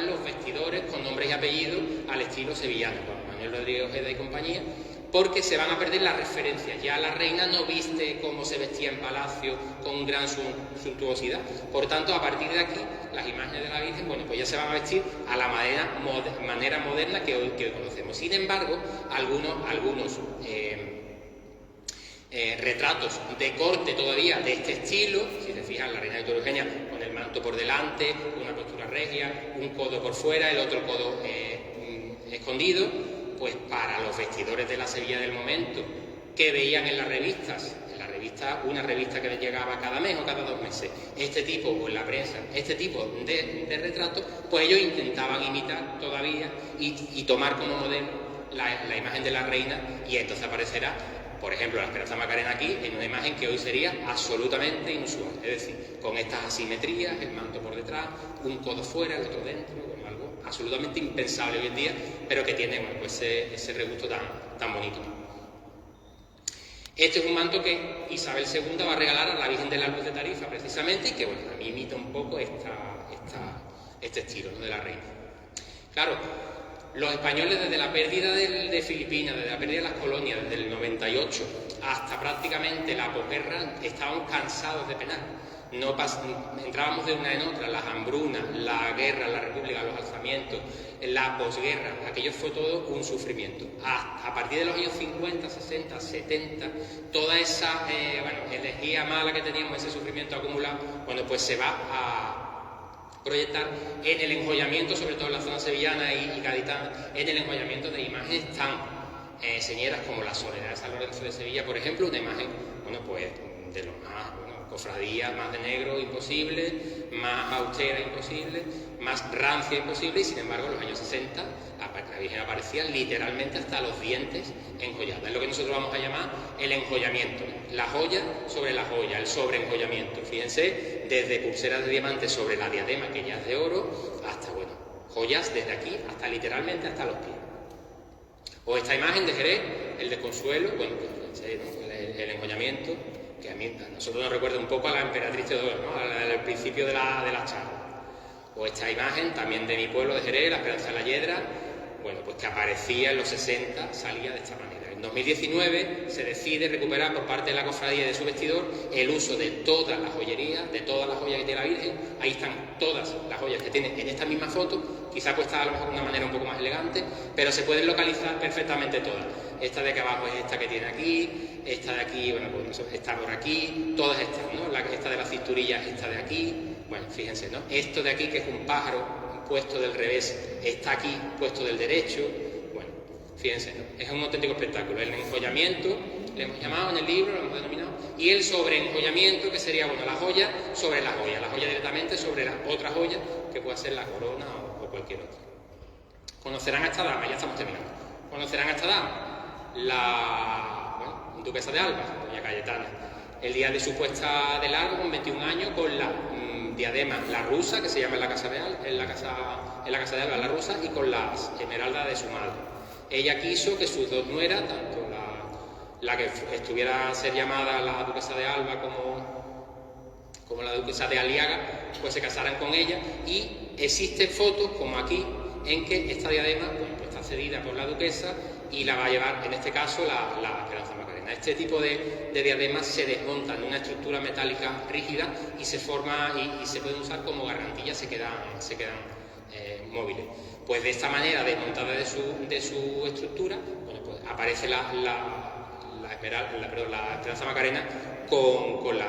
los vestidores con nombres y apellidos al estilo sevillano, con Manuel Rodríguez Ojeda y compañía, porque se van a perder las referencias. Ya la reina no viste cómo se vestía en palacio con gran suntuosidad. Por tanto, a partir de aquí, las imágenes de la Virgen, bueno, pues ya se van a vestir a la manera moderna que hoy conocemos. Sin embargo, algunos retratos de corte todavía de este estilo, si se fijan, la reina Victoria Eugenia con el manto por delante, una postura regia, un codo por fuera, el otro codo escondido, pues para los vestidores de la Sevilla del momento, que veían en las revistas, una revista que les llegaba cada mes o cada 2 meses, este tipo, o en la prensa, este tipo de retratos, pues ellos intentaban imitar todavía y tomar como modelo la imagen de la reina, y entonces aparecerá, por ejemplo, la Esperanza Macarena aquí, en una imagen que hoy sería absolutamente inusual, es decir, con estas asimetrías, el manto por detrás, un codo fuera, el otro dentro, bueno, algo absolutamente impensable hoy en día, pero que tiene, bueno, pues ese regusto tan bonito. Este es un manto que Isabel II va a regalar a la Virgen de la Luz de Tarifa, precisamente, y que, bueno, a mí imita un poco este estilo, ¿no?, de la reina. Claro, los españoles, desde la pérdida de Filipinas, desde la pérdida de las colonias, desde el 98 hasta prácticamente la posguerra, estábamos cansados de penar. Entrábamos de una en otra, las hambrunas, la guerra, la república, los alzamientos, la posguerra, aquello fue todo un sufrimiento. A partir de los años 50, 60, 70, toda esa energía mala que teníamos, ese sufrimiento acumulado, bueno, pues se va a proyectar en el enjollamiento, sobre todo en la zona sevillana y gaditana, en el enjollamiento de imágenes tan señeras como la Soledad de San Lorenzo de Sevilla, por ejemplo, una imagen, bueno, pues de lo más, cofradía más de negro imposible, más austera imposible, más rancia imposible, y sin embargo en los años 60 la Virgen aparecía literalmente hasta los dientes enjollada. Es lo que nosotros vamos a llamar el enjollamiento, la joya sobre la joya, el sobreenjollamiento. Fíjense, desde pulseras de diamantes sobre la diadema, que ya es de oro, hasta, bueno, joyas desde aquí hasta literalmente hasta los pies. O esta imagen de Jerez, el de Consuelo, bueno, fíjense, ¿no?, el enjollamiento, que a nosotros nos recuerda un poco a la emperatriz Teodora, ¿no?, al principio de la charla. O esta imagen también de mi pueblo de Jerez, la Esperanza de la Yedra, bueno, pues que aparecía en los 60, salía de esta manera. En 2019 se decide recuperar por parte de la cofradía y de su vestidor el uso de toda la joyería, de todas las joyas que tiene la Virgen. Ahí están todas las joyas que tiene en esta misma foto, quizá puesta a lo mejor de una manera un poco más elegante, pero se pueden localizar perfectamente todas. Esta de aquí abajo es esta que tiene aquí, esta de aquí, bueno, pues está por aquí, todas estas, ¿no? Esta de la cinturilla es esta de aquí, bueno, fíjense, ¿no? Esto de aquí, que es un pájaro puesto del revés, está aquí puesto del derecho, bueno, fíjense, ¿no? Es un auténtico espectáculo. El enjollamiento, le hemos llamado en el libro, lo hemos denominado, y el sobreenjollamiento, que sería, bueno, la joya sobre la joya directamente sobre la otra joya, que puede ser la corona o cualquier otra. Conocerán a esta dama, ya estamos terminando. Conocerán a esta dama, la duquesa de Alba, doña Cayetana, el día de su puesta de largo, con 21 años, con la diadema, la rusa, que se llama en la casa de Alba, la rusa, y con las esmeraldas de su madre. Ella quiso que sus dos nueras, tanto la que estuviera a ser llamada la duquesa de Alba como duquesa de Aliaga, pues se casaran con ella, y existen fotos como aquí en que esta diadema pues está cedida por la duquesa y la va a llevar, en este caso, la Esperanza Macarena. Este tipo de diademas se desmontan en una estructura metálica rígida y se forma y se pueden usar como gargantillas, se quedan móviles. Pues de esta manera, desmontada de su estructura, bueno, pues aparece la Esperanza Macarena con la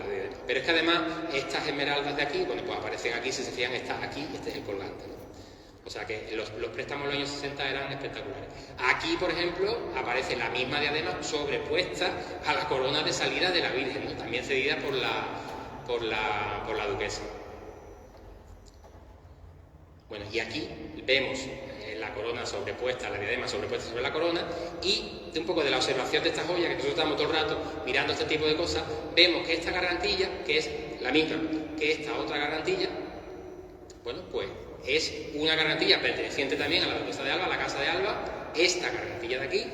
diadema. Pero es que además estas esmeraldas de aquí, bueno, pues aparecen aquí, si se fijan, está aquí, este es el colgante, ¿no? O sea que los préstamos en los años 60 eran espectaculares. Aquí, por ejemplo, aparece la misma diadema sobrepuesta a la corona de salida de la Virgen, ¿no? También cedida por la duquesa. Bueno, y aquí vemos la corona sobrepuesta, la diadema sobrepuesta sobre la corona, y de un poco de la observación de esta joya, que nosotros estamos todo el rato mirando este tipo de cosas, vemos que esta gargantilla, que es la misma que esta otra gargantilla, bueno, pues es una gargantilla perteneciente también a la duquesa de Alba, a la casa de Alba, esta gargantilla de aquí,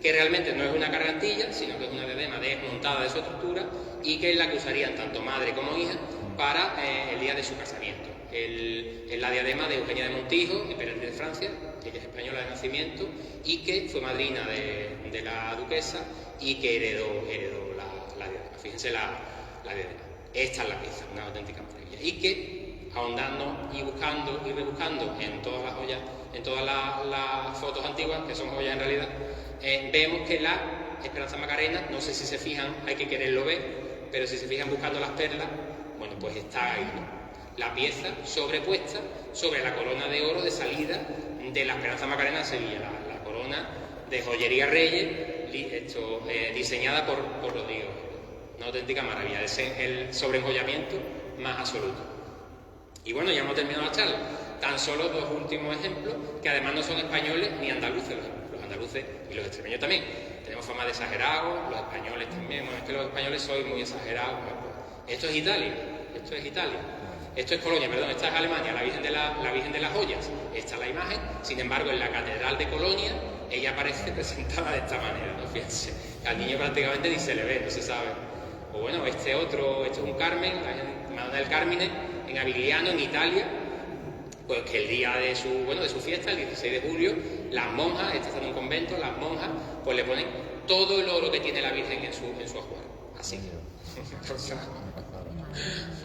que realmente no es una gargantilla, sino que es una diadema desmontada de su estructura y que es la que usarían tanto madre como hija para el día de su casamiento. Es la diadema de Eugenia de Montijo, emperatriz de Francia, que ella es española de nacimiento y que fue madrina de la duquesa y que heredó la diadema. Fíjense la diadema. Esta es la pieza, una auténtica maravilla. Y que, ahondando y buscando y rebuscando en todas las joyas, en todas las fotos antiguas, que son joyas en realidad, vemos que la Esperanza Macarena, no sé si se fijan, hay que quererlo ver, pero si se fijan buscando las perlas, bueno, pues está ahí, ¿no? La pieza sobrepuesta sobre la corona de oro de salida de la Esperanza Macarena de Sevilla, la corona de joyería Reyes, diseñada por Rodrigo. Una auténtica maravilla, es el sobreenjollamiento más absoluto. Y bueno, ya hemos terminado la charla. Tan solo dos últimos ejemplos, que además no son españoles ni andaluces, los andaluces y los extremeños también. Tenemos fama de exagerados, los españoles también. Bueno, es que los españoles sois muy exagerados. Esto es Italia, esto es Colonia, perdón, esta es Alemania, la Virgen de las Joyas. Esta es la imagen, sin embargo, en la Catedral de Colonia, ella aparece presentada de esta manera, ¿no? Fíjense, al niño prácticamente ni se le ve, no se sabe. O bueno, este es un Carmen, la Madonna del Carmine, en Avigliano, en Italia, pues que el día de su fiesta, el 16 de julio, las monjas, está en un convento, las monjas, pues le ponen todo el oro que tiene la Virgen en su ajuar. Así.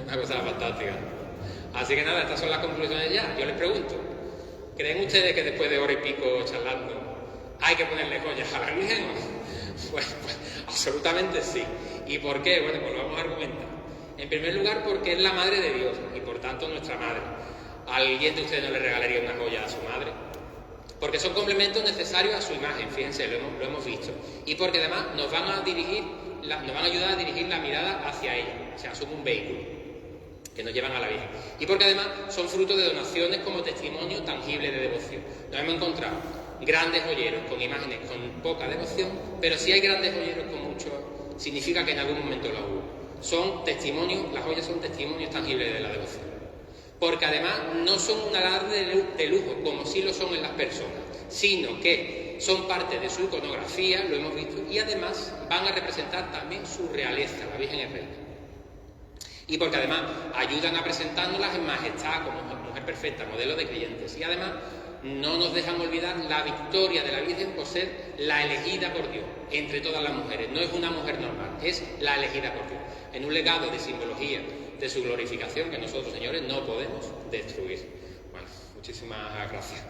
Una cosa fantástica. Así que nada, estas son las conclusiones ya. Yo les pregunto, ¿creen ustedes que después de hora y pico charlando hay que ponerle joyas a la Virgen? Pues absolutamente sí. ¿Y por qué? Bueno, pues lo vamos a argumentar. En primer lugar, porque es la madre de Dios y por tanto nuestra madre. ¿A alguien de ustedes no le regalaría una joya a su madre? Porque son complementos necesarios a su imagen, fíjense, lo hemos visto. Y porque además nos van a ayudar a dirigir la mirada hacia ella. O sea, son un vehículo que nos llevan a la Virgen. Y porque además son fruto de donaciones como testimonio tangible de devoción. Nos hemos encontrado grandes joyeros con imágenes con poca devoción, pero si hay grandes joyeros con mucho, significa que en algún momento la hubo. Son testimonios, las joyas son testimonios tangibles de la devoción. Porque además no son un alarde de lujo, como sí lo son en las personas, sino que son parte de su iconografía, lo hemos visto, y además van a representar también su realeza, la Virgen es reina. Y porque además ayudan a presentándolas en majestad, como mujer perfecta, modelo de creyentes. Y además no nos dejan olvidar la victoria de la Virgen por ser la elegida por Dios entre todas las mujeres. No es una mujer normal, es la elegida por Dios. En un legado de simbología de su glorificación que nosotros, señores, no podemos destruir. Bueno, muchísimas gracias.